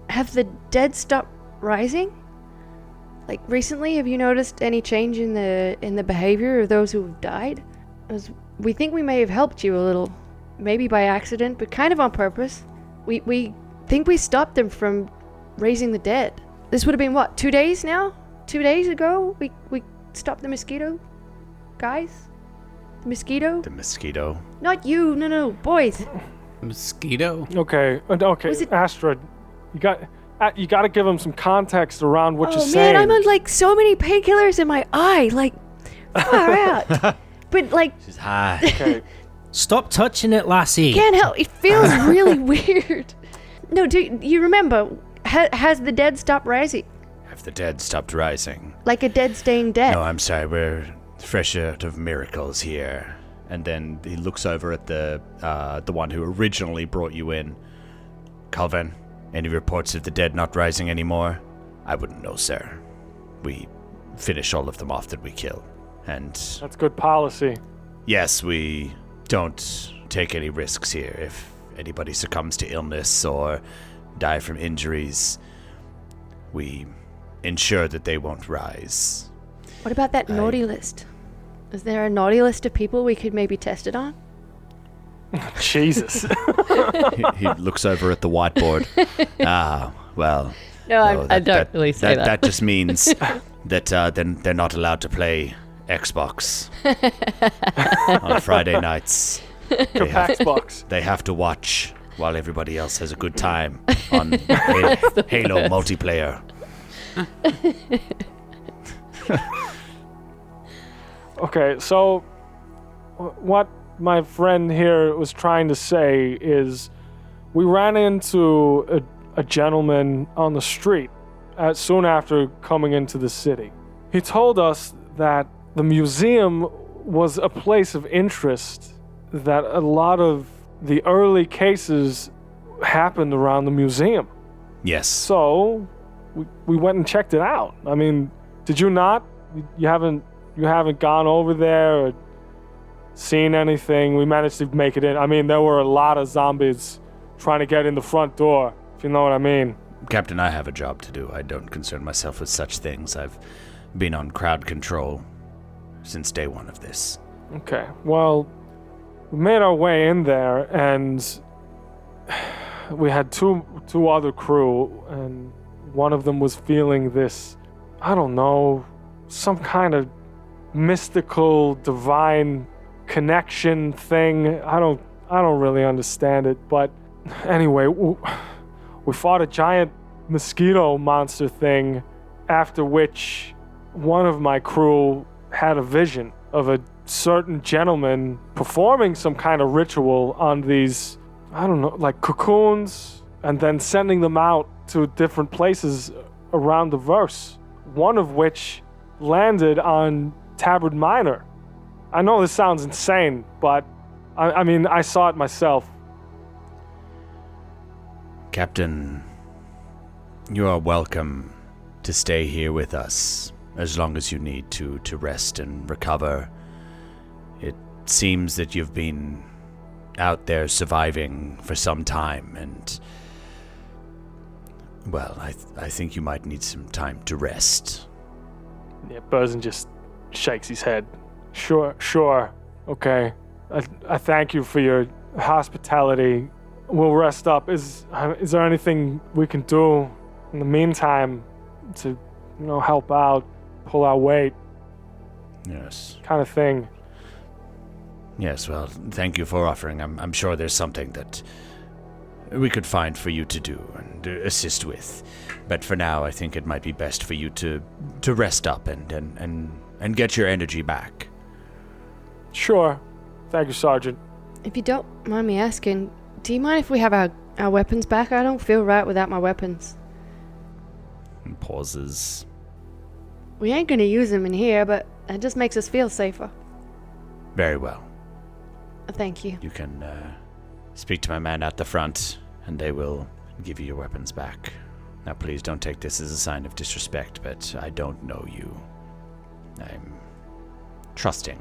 have the dead stopped rising? Like recently, have you noticed any change in the behavior of those who have died? As we think we may have helped you a little, maybe by accident, but kind of on purpose. We think we stopped them from raising the dead. This would have been what, 2 days now? 2 days ago, we stopped the mosquito guys. The mosquito. The mosquito. Not you, no, boys. Mosquito? Okay. Was it- Astra, you got to give him some context around what you're Oh saying. man, I'm on like so many painkillers in my eye, like far out. But like, She's high. Okay. Stop touching it, lassie. can't help. It feels really weird. No, do you remember? Has the dead stopped rising? Have the dead stopped rising? Like a dead staying dead? No, I'm sorry. We're fresh out of miracles here. And then he looks over at the one who originally brought you in. Calvin, any reports of the dead not rising anymore? I wouldn't know, sir. We finish all of them off that we kill. And That's good policy. yes, we don't take any risks here. If anybody succumbs to illness or die from injuries, we ensure that they won't rise. What about that naughty list? Is there a naughty list of people we could maybe test it on? Jesus. He looks over at the whiteboard. Well. No, I don't really say that. That just means that then they're not allowed to play Xbox on Friday nights. Xbox. They have to watch while everybody else has a good time on Halo multiplayer. Okay, so what my friend here was trying to say is we ran into a gentleman on the street soon after coming into the city. He told us that the museum was a place of interest, that a lot of the early cases happened around the museum. Yes. So we went and checked it out. I mean, did you not You haven't gone over there or seen anything? We managed to make it in. I mean, there were a lot of zombies trying to get in the front door, if you know what I mean. Captain, I have a job to do. I don't concern myself with such things. I've been on crowd control since day one of this. Okay, well, we made our way in there, and we had two other crew, and one of them was feeling this, I don't know, some kind of mystical, divine connection thing. I don't really understand it, but anyway, we fought a giant mosquito monster thing, after which one of my crew had a vision of a certain gentleman performing some kind of ritual on these, I don't know, like cocoons, and then sending them out to different places around the verse, one of which landed on Tabard Minor. I know this sounds insane, but I mean, I saw it myself. Captain, you are welcome to stay here with us as long as you need to rest and recover. It seems that you've been out there surviving for some time, and, well, I think you might need some time to rest. Yeah, Burzin just shakes his head. Sure, okay. I thank you for your hospitality. We'll rest up. Is there anything we can do in the meantime to, help out, pull our weight? Yes. Kind of thing. Yes, well, thank you for offering. I'm sure there's something that we could find for you to do and assist with. But for now, I think it might be best for you to rest up and get your energy back. Sure. Thank you, Sergeant. If you don't mind me asking, do you mind if we have our weapons back? I don't feel right without my weapons. And pauses. We ain't gonna use them in here, but it just makes us feel safer. Very well. Thank you. You can speak to my man at the front, and they will give you your weapons back. Now, please don't take this as a sign of disrespect, but I don't know you. I'm trusting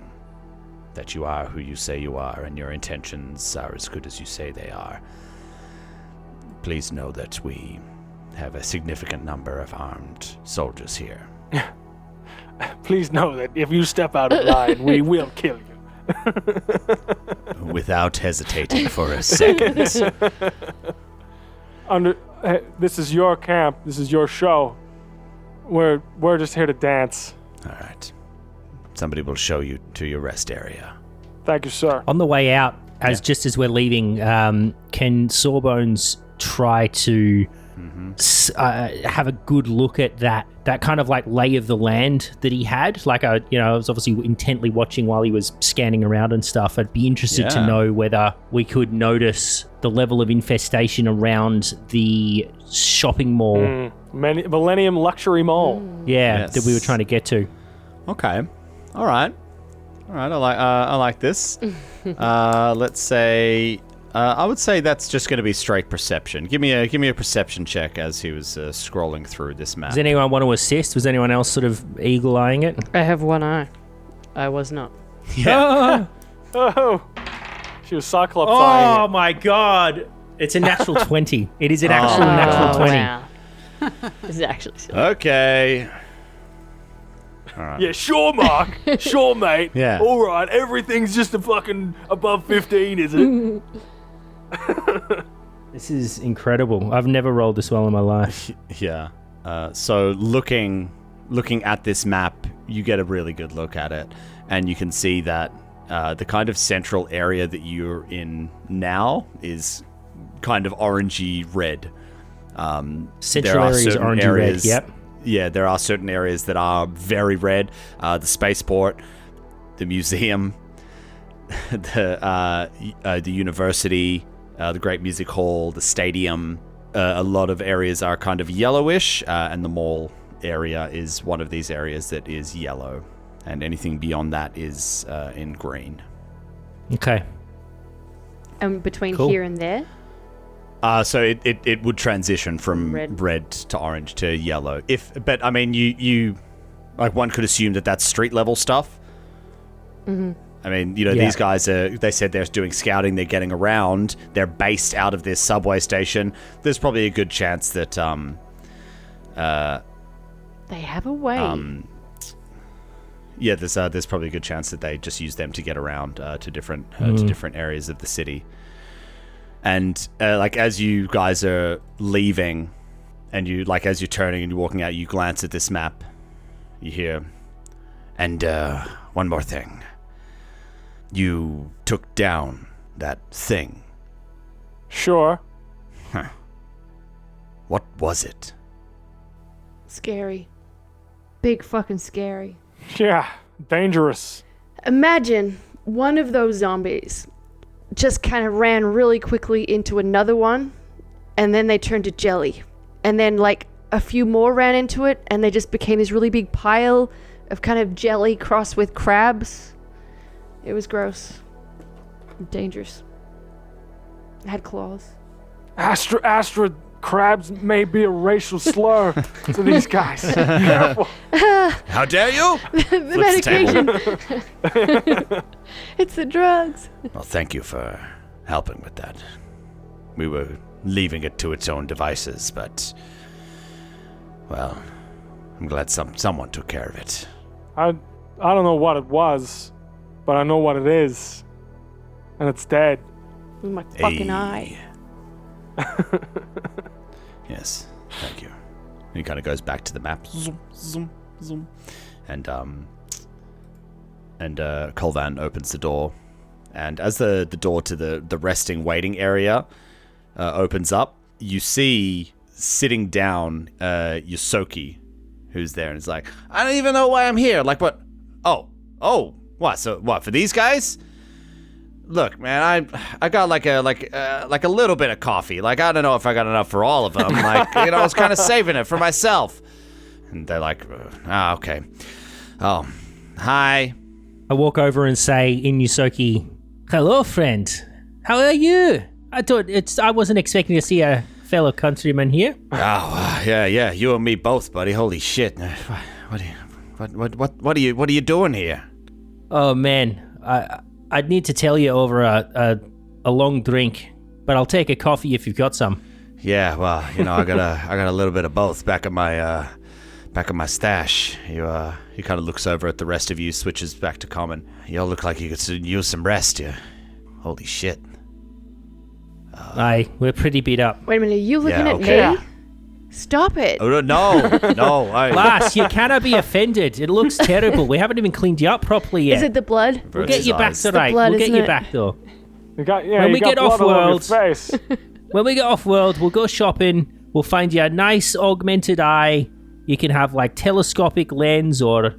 that you are who you say you are, and your intentions are as good as you say they are. Please know that we have a significant number of armed soldiers here. Please know that if you step out of line, we will kill you. Without hesitating for a second. This is your camp. This is your show. We're just here to dance. All right. Somebody will show you to your rest area. Thank you, sir. On the way out, just as we're leaving, can Sawbones try to have a good look at that kind of like lay of the land that he had? Like, I was obviously intently watching while he was scanning around and stuff. I'd be interested to know whether we could notice the level of infestation around the shopping mall. Millennium Luxury Mall. That we were trying to get to. Okay. All right. I like this. Let's say I would say that's just going to be straight perception. Give me a perception check as he was scrolling through this map. Does anyone want to assist? Was anyone else sort of eagle-eyeing it? I have one eye. I was not. Yeah. Oh, she was Cyclops eyeing Oh my god! It's a natural 20. It is an actual natural 20. Wow. This is actually silly. Okay. All right. Yeah, sure, Mark. Sure, mate. Yeah. All right, everything's just a fucking above 15, is it? This is incredible. I've never rolled this well in my life. Yeah. So looking at this map, you get a really good look at it, and you can see that the kind of central area that you're in now is kind of orangey red. Central area is orangey red. Yep. Yeah, there are certain areas that are very red. The spaceport, the museum, the university, the Great Music Hall, the stadium. A lot of areas are kind of yellowish, and the mall area is one of these areas that is yellow. And anything beyond that is in green. Okay. Between Cool. here and there? So it would transition from red to orange to yellow. But I mean, you Like, one could assume that that's street level stuff. Mm-hmm. I mean, these guys they said they're doing scouting, they're getting around, they're based out of this subway station. There's probably a good chance that, they have a way. yeah, there's probably a good chance that they just use them to get around to different areas of the city. And like as you guys are leaving, and as you're turning and you're walking out, you glance at this map. You hear, and one more thing. You took down that thing. Sure. Huh. What was it? Scary. Big fucking scary. Yeah, dangerous. Imagine one of those zombies just kind of ran really quickly into another one, and then they turned to jelly. And then, like, a few more ran into it, and they just became this really big pile of kind of jelly crossed with crabs. It was gross. Dangerous. It had claws. Astra, crabs may be a racial slur to these guys. Careful. How dare you? The medication. It's the drugs. Well, thank you for helping with that. We were leaving it to its own devices, but, well, I'm glad someone took care of it. I don't know what it was, but I know what it is. And it's dead. With my fucking eye. Yes, thank you. He kind of goes back to the map. Zoom, zoom, zoom. And Colvan opens the door. And as the door to the resting waiting area opens up, you see sitting down Yosoki, who's there, and is like, I don't even know why I'm here. Like, what? Oh, what? So what, for these guys? Look, man, I got like a little bit of coffee. Like, I don't know if I got enough for all of them. Like, I was kind of saving it for myself. And they're like, okay. Oh, hi. I walk over and say in Yusoki, hello, friend. How are you? I wasn't expecting to see a fellow countryman here. Oh, yeah, you and me both, buddy. Holy shit. What are you doing here? Oh, man. I'd need to tell you over a long drink, but I'll take a coffee if you've got some. Yeah, well, I got a little bit of both back at my stash. He kind of looks over at the rest of you, switches back to common. You all look like you could use some rest. You, holy shit. Aye, we're pretty beat up. Wait a minute, are you looking at okay. me? Stop it. Oh, no. Lass, you cannot be offended. It looks terrible. We haven't even cleaned you up properly yet. Is it the blood? We'll get you back to right. blood, We'll get isn't you it? back though. When we get off world, When we get off world, we'll go shopping. We'll find you a nice augmented eye. You can have like telescopic lens or,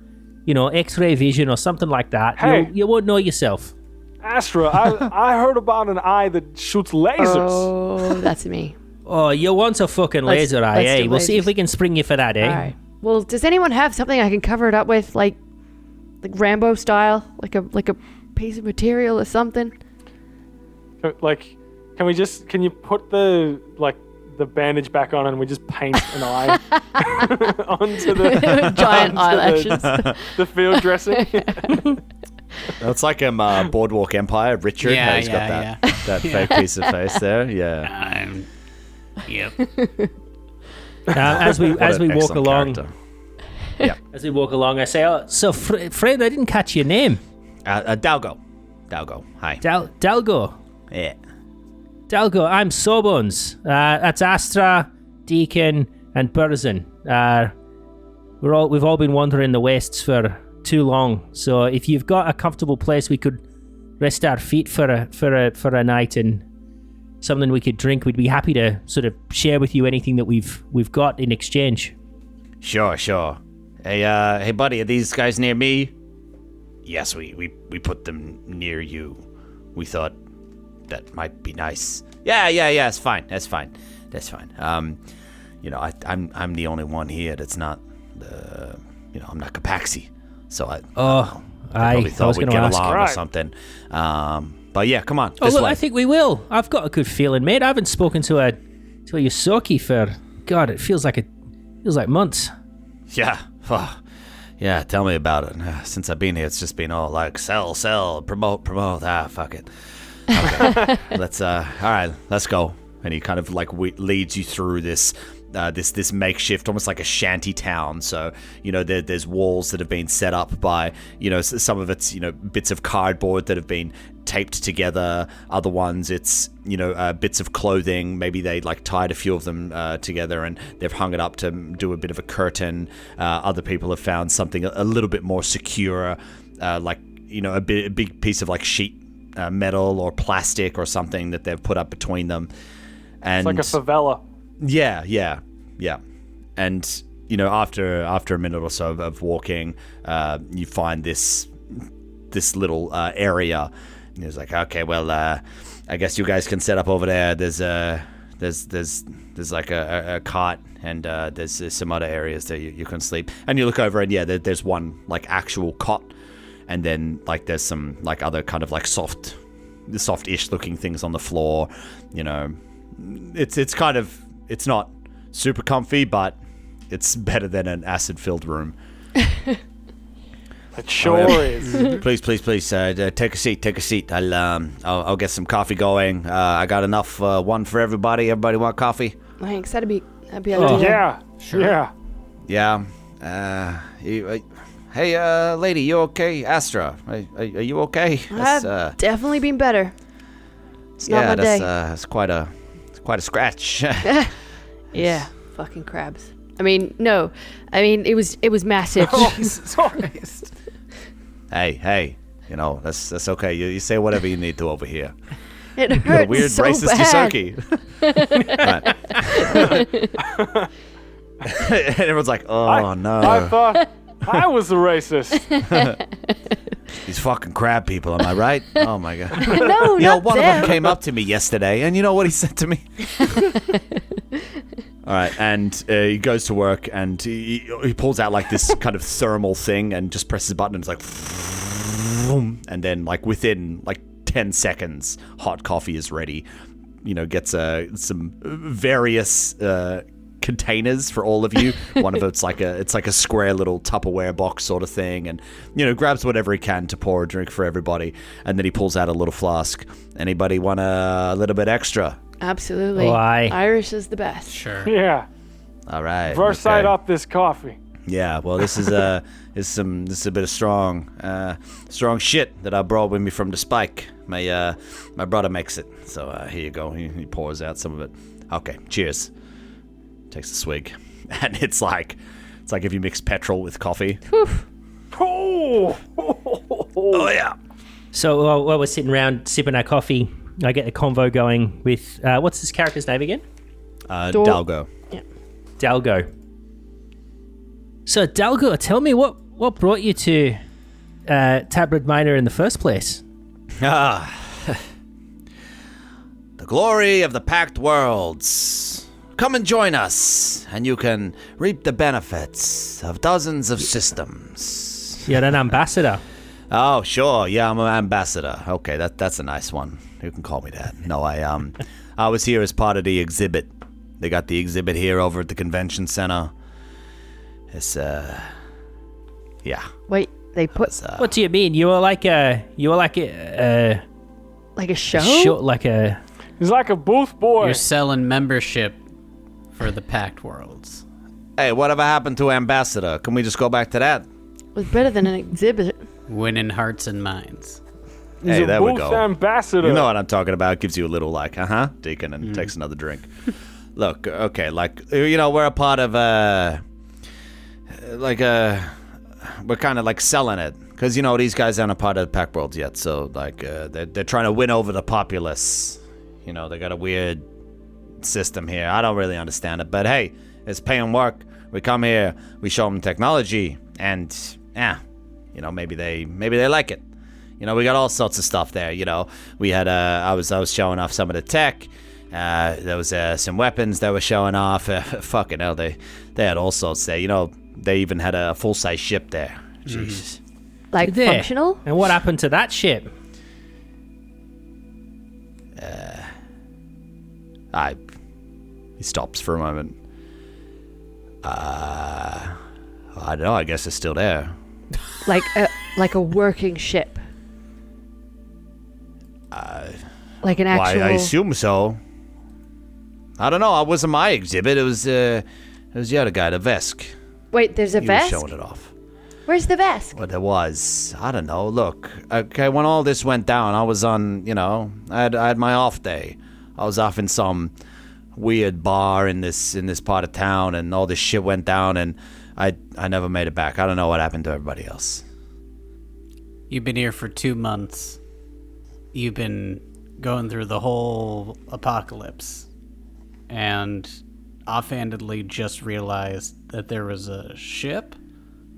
X-ray vision or something like that. Hey. You won't know yourself. Astra, I heard about an eye that shoots lasers. Oh, that's me. Oh, you want a fucking laser eye, let's eh? do We'll see if lasers. we can spring you for that, eh? All right. Well, does anyone have something I can cover it up with, like Rambo style, like a piece of material or something? Like, can you put the bandage back on and we just paint an eye onto the Giant onto eyelashes. the field dressing? It's like Boardwalk Empire, Richard. Yeah, how he's got that fake piece of face there. Yeah. Yep. As we What an walk excellent along, character. Yeah. as we walk along, I say, "Oh, so friend, I didn't catch your name. Dalgo. Hi. Dalgo. Yeah. Dalgo, I'm Sawbones. That's Astra, Deacon, and Burzin. We've all been wandering the wastes for too long. So if you've got a comfortable place we could rest our feet for a night and something we could drink, we'd be happy to sort of share with you anything that we've got in exchange. Sure. Hey, buddy, are these guys near me? Yes, we put them near you. We thought that might be nice. Yeah. It's fine. That's fine. I'm the only one here that's not I'm not Capaxi, so I probably thought we'd get along or something. But yeah, come on. This Look, way. I think we will. I've got a good feeling, mate. I haven't spoken to a Yosoki for God. It feels like months. Yeah. Yeah, tell me about it. Since I've been here, it's just been all like sell, promote. Fuck it. Okay, all right, let's go. And he kind of like leads you through this makeshift, almost like a shanty town. So, there's walls that have been set up by, some of it's, bits of cardboard that have been taped together. Other ones, it's, bits of clothing. Maybe they like tied a few of them together and they've hung it up to do a bit of a curtain. Other people have found something a little bit more secure, like, a big piece of like sheet metal or plastic or something that they've put up between them. And it's like a favela. Yeah. And, after a minute or so of walking, you find this little area. And he's like, okay, well, I guess you guys can set up over there. There's like a cot, and there's some other areas that you can sleep. And you look over, and there's one like actual cot, and then like there's some like other kind of like soft-ish looking things on the floor. It's not super comfy, but it's better than an acid-filled room. It sure is. Please, take a seat. I'll get some coffee going. I got enough, one for everybody. Everybody want coffee? Thanks. That'd be ideal. Yeah. Sure. Yeah. Hey, lady, you okay? Astra, are you okay? I've definitely been better. It's not my day. It's quite a scratch. Yeah, fucking crabs. It was massive. Jesus Christ. Hey, that's okay. You say whatever you need to over here. It You're hurts a weird so racist bad. Yosoki. And everyone's like, oh no. I thought I was the racist. These fucking crab people, am I right? Oh my god. No, not one them. of them came up to me yesterday, and you know what he said to me? All right, and he goes to work, and he pulls out like this kind of thermal thing, and just presses a button, and it's like, and then like within like 10 seconds, hot coffee is ready. Gets some various containers for all of you. One of it's like a square little Tupperware box sort of thing, and grabs whatever he can to pour a drink for everybody, and then he pulls out a little flask. Anybody want a little bit extra? Absolutely. Why? Irish is the best. Sure. Yeah. All right. First side okay. up this coffee. Yeah, well, this is a bit of strong shit that I brought with me from the Spike. My brother makes it, so here you go. He pours out some of it. Okay, cheers. Takes a swig, and it's like if you mix petrol with coffee. Oh Yeah. So while we're sitting around sipping our coffee, I get the convo going with what's this character's name again? Dalgo. Yeah. Dalgo. So Dalgo, tell me what brought you to Tabrid Minor in the first place? The glory of the Packed Worlds. Come and join us, and you can reap the benefits of dozens of systems. You're an ambassador. Oh, sure. Yeah, I'm an ambassador. Okay, that's a nice one. You can call me that. No, I was here as part of the exhibit. They got the exhibit here over at the convention center. It's yeah. Wait, they put What do you mean? You were like a like a show? like a. He's like a booth boy. You're selling membership for the Packed Worlds. Hey, whatever happened to ambassador? Can we just go back to that? It was better than an exhibit. Winning hearts and minds. He's Hey, a there we booth go. ambassador. You know what I'm talking about. Gives you a little like, Deacon, and takes another drink. Look, okay, like, we're a part of, we're kind of like selling it. Because, these guys aren't a part of the Pack Worlds yet. So, like, they're trying to win over the populace. They got a weird system here. I don't really understand it. But hey, it's paying work. We come here, we show them technology, and, maybe they like it. We got all sorts of stuff there. We had I was showing off some of the tech. There was some weapons that were showing off. Fucking hell, they had all sorts there. They even had a full size ship there. Jesus. Like There. functional? And what happened to that ship? He stops for a moment. I don't know. I guess it's still there. Like a working ship. Like an actual. Well, I assume so. I don't know. It wasn't my exhibit. It was the other guy, the Vesk. Wait, there's a He was Vesk? showing it off. Where's the Vesk? Well, there was. I don't know. Look, okay, when all this went down, I was on, I had my off day. I was off in some weird bar in this part of town, and all this shit went down, and I never made it back. I don't know what happened to everybody else. You've been here for 2 months. You've been going through the whole apocalypse, and offhandedly just realized that there was a ship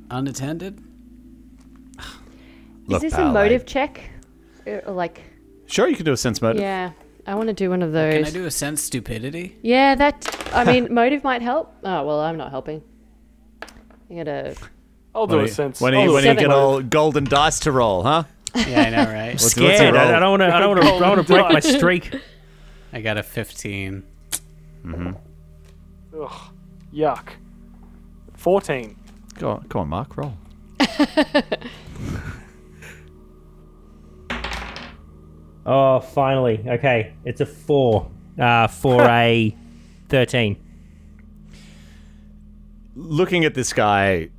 unattended. Is this a motive check? Or like. Sure, you can do a sense motive. Yeah, I want to do one of those. Can I do a sense stupidity? Yeah, motive might help. Oh, well, I'm not helping. You gotta. I'll do a sense. When you get all golden dice to roll, huh? Yeah, I know, right? What's Scared. it roll? I don't want to break my streak. I got a 15. Mm-hmm. Ugh, yuck. 14. Go on, Mark, roll. Oh, finally. Okay, it's a 4 for a 13. Looking at this guy,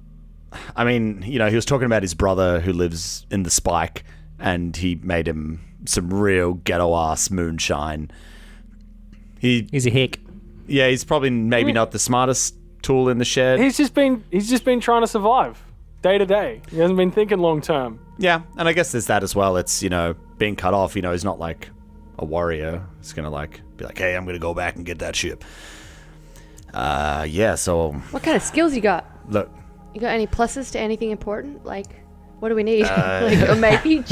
I mean, he was talking about his brother who lives in the Spike, and he made him some real ghetto-ass moonshine. He's a hick. Yeah, he's probably maybe not the smartest tool in the shed. He's just been trying to survive day to day. He hasn't been thinking long term. Yeah, and I guess there's that as well. It's, being cut off, he's not like a warrior. He's going to be like, hey, I'm going to go back and get that ship. Yeah, so... What kind of skills you got? Look. You got any pluses to anything important? Like, what do we need? Like a mage?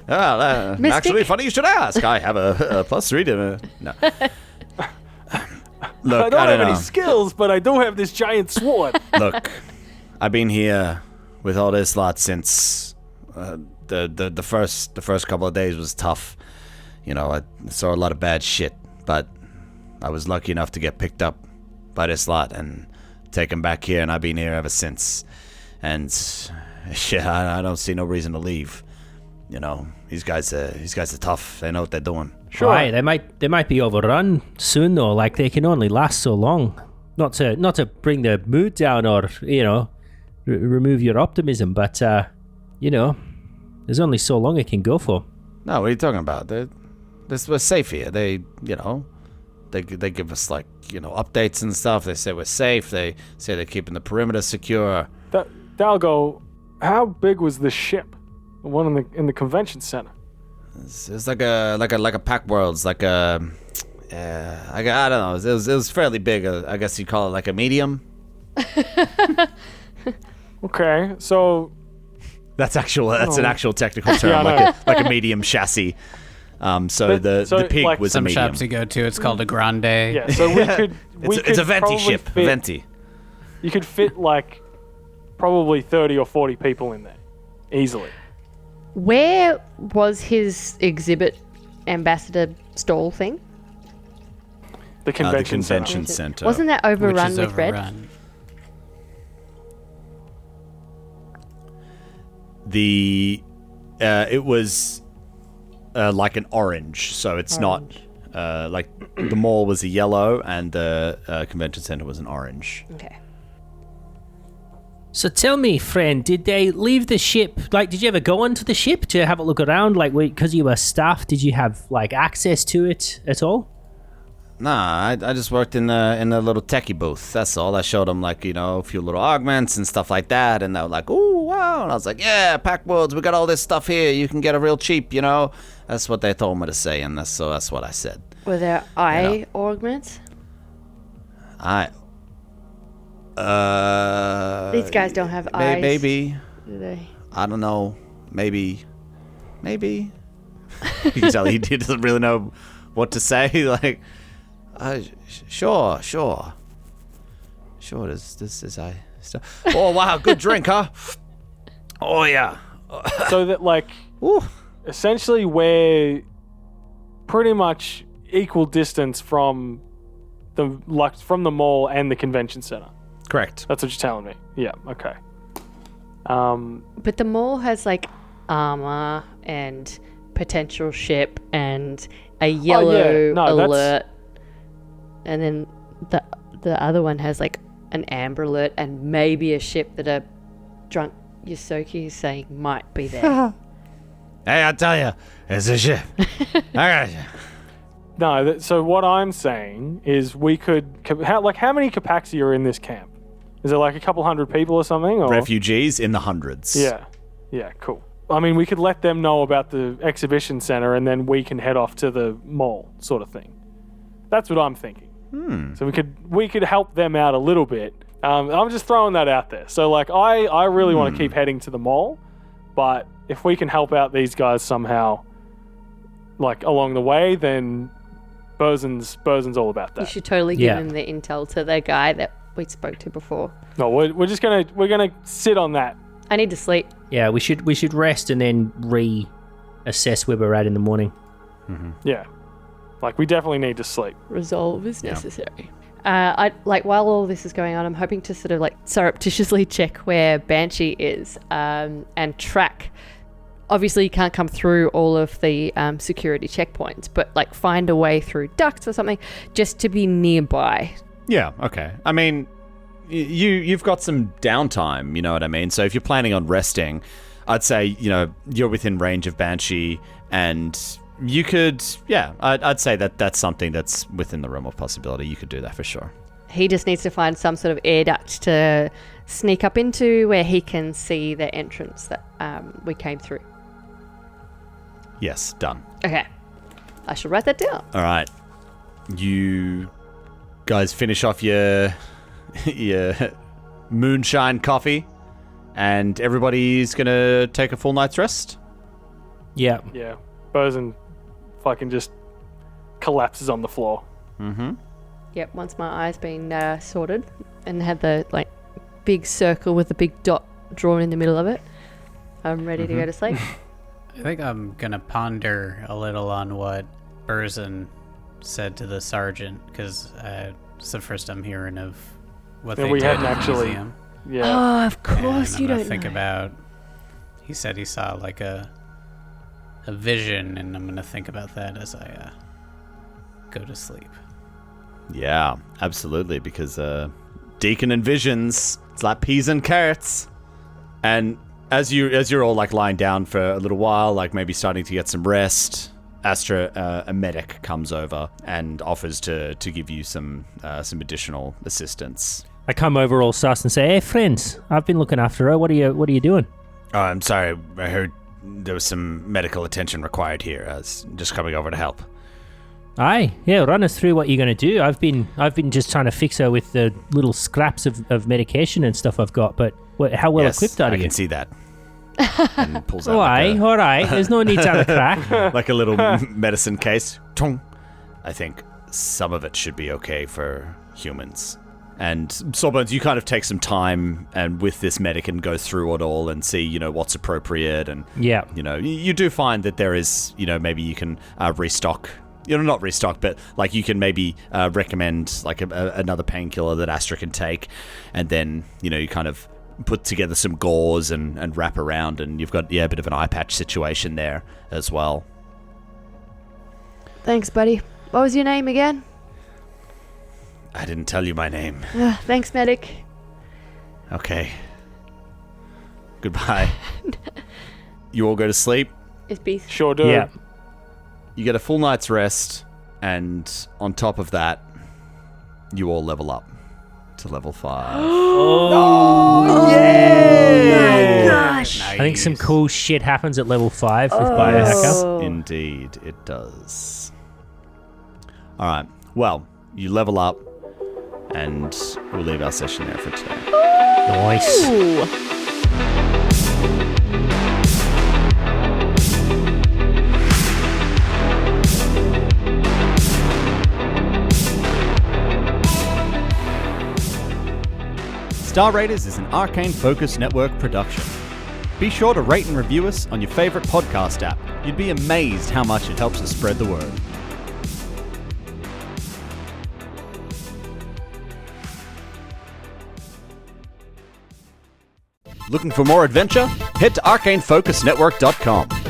Well, actually, funny you should ask. I have a +3 to... No. Look, I don't have know. any skills, but I do have this giant sword. Look, I've been here with all this lot since the first couple of days was tough. I saw a lot of bad shit, but I was lucky enough to get picked up by this lot and taken back here, and I've been here ever since. And yeah, I don't see no reason to leave. These guys are tough. They know what they're doing. Sure. Right, they might be overrun soon though. Like they can only last so long. Not to bring the mood down or remove your optimism, but there's only so long it can go for. No, what are you talking about? We're safe here. They give us updates and stuff. They say we're safe. They say they're keeping the perimeter secure. Dalgo, how big was this ship? The one in the convention center. It's like a Pack Worlds, like a I don't know. It was fairly big. I guess you call it like a medium. Okay, so that's an actual technical term, Yeah, like a medium chassis. The pig like was a Some medium. shops you go to, it's called a grande. yeah, so we could. It's a venti ship. Venti. You could fit probably 30 or 40 people in there, easily. Where was his exhibit ambassador stall thing? The convention center. Wasn't that Which overrun is with red? overrun. It was like an orange, so it's not like the mall was a yellow and the convention center was an orange. Okay. So tell me, friend, did they leave the ship? Like, did you ever go onto the ship to have a look around? Like, because you were staff, did you have access to it at all? Nah, I just worked in the little techie booth. That's all. I showed them a few little augments and stuff like that, and they were like, "Ooh, wow!" And I was like, "Yeah, Pack Worlds, we got all this stuff here. You can get it real cheap, That's what they told me to say, and that's what I said. Were there eye augments? These guys don't have eyes. Maybe. Do they? I don't know. Maybe. You can tell he doesn't really know what to say. Sure. This is I. Oh wow, good drink, huh? Oh yeah. So that Ooh. essentially we're pretty much equal distance from the mall and the convention center. Correct. That's what you're telling me. Yeah, okay. But the mall has like armor and potential ship and a yellow alert. And then the other one has like an amber alert and maybe a ship that a drunk Yosoki is saying might be there. Hey, I tell you, it's a ship. I got you. No, so what I'm saying is we could... how many Capaxi are in this camp? Is it like a couple hundred people or something? Or? Refugees in the hundreds. Yeah, cool. I mean, we could let them know about the exhibition center and then we can head off to the mall sort of thing. That's what I'm thinking. So we could help them out a little bit. I'm just throwing that out there. So like I really want to keep heading to the mall, but if we can help out these guys somehow like along the way, then Bosun's all about that. You should totally give him the intel to the guy that we spoke to before. No, we're gonna sit on that. I need to sleep. Yeah, we should rest and then reassess where we're at in the morning. Yeah. Like, we definitely need to sleep. Resolve is necessary. While all this is going on, I'm hoping to sort of like surreptitiously check where Banshee is and track. Obviously, you can't come through all of the security checkpoints, but like find a way through ducts or something just to be nearby. Yeah, okay. I mean, you've got some downtime, you know what I mean? So if you're planning on resting, I'd say, you're within range of Banshee and... you could, I'd say that's something that's within the realm of possibility. You could do that for sure. He just needs to find some sort of air duct to sneak up into where he can see the entrance that we came through. Yes, done. Okay. I shall write that down. All right. You guys finish off your moonshine coffee and everybody's going to take a full night's rest? Yeah. Yeah. Bosun fucking just collapses on the floor. Yep, once my eyes been sorted and had the like big circle with a big dot drawn in the middle of it, I'm ready to go to sleep. I think I'm gonna ponder a little on what Burzin said to the sergeant, because it's the first I'm hearing of what they we did hadn't at the actually- museum. Yeah. Oh, of course And you I'm gonna don't think know. about. He said he saw like a vision, and I'm gonna think about that as I go to sleep. Yeah, absolutely, because Deacon and Visions, it's like peas and carrots. And as you're all like lying down for a little while, like maybe starting to get some rest, Astra, a medic, comes over and offers to give you some additional assistance. I come over all sus and say, "Hey, friends, I've been looking after her. What are you doing?" Oh, I'm sorry, I heard there was some medical attention required here. I was just coming over to help. Aye, yeah, run us through what you're going to do. I've been just trying to fix her with the little scraps of medication and stuff I've got, but how well equipped are I you? can see that. And pulls out All right. There's no need to have a crack. like a little medicine case. Tong. I think some of it should be okay for humans. And Sawbones, you kind of take some time and with this medic and go through it all and see, what's appropriate. And, Yeah. You do find that there is, maybe you can restock. Not restock, but like you can maybe recommend like another painkiller that Astra can take. And then, you kind of put together some gauze and wrap around. And you've got, a bit of an eye patch situation there as well. Thanks, buddy. What was your name again? I didn't tell you my name. Thanks, medic. Okay. Goodbye. You all go to sleep. It's beef. Sure do. Yeah. You get a full night's rest, and on top of that, you all level up to level 5. Gosh. I think some cool shit happens at level 5 with biohacker. Oh. Indeed, it does. All right. Well, you level up, and we'll leave our session there for today. Nice. Ooh. Star Raiders is an Arcane Focus Network production. Be sure to rate and review us on your favorite podcast app. You'd be amazed how much it helps us spread the word. Looking for more adventure? Head to arcanefocusnetwork.com.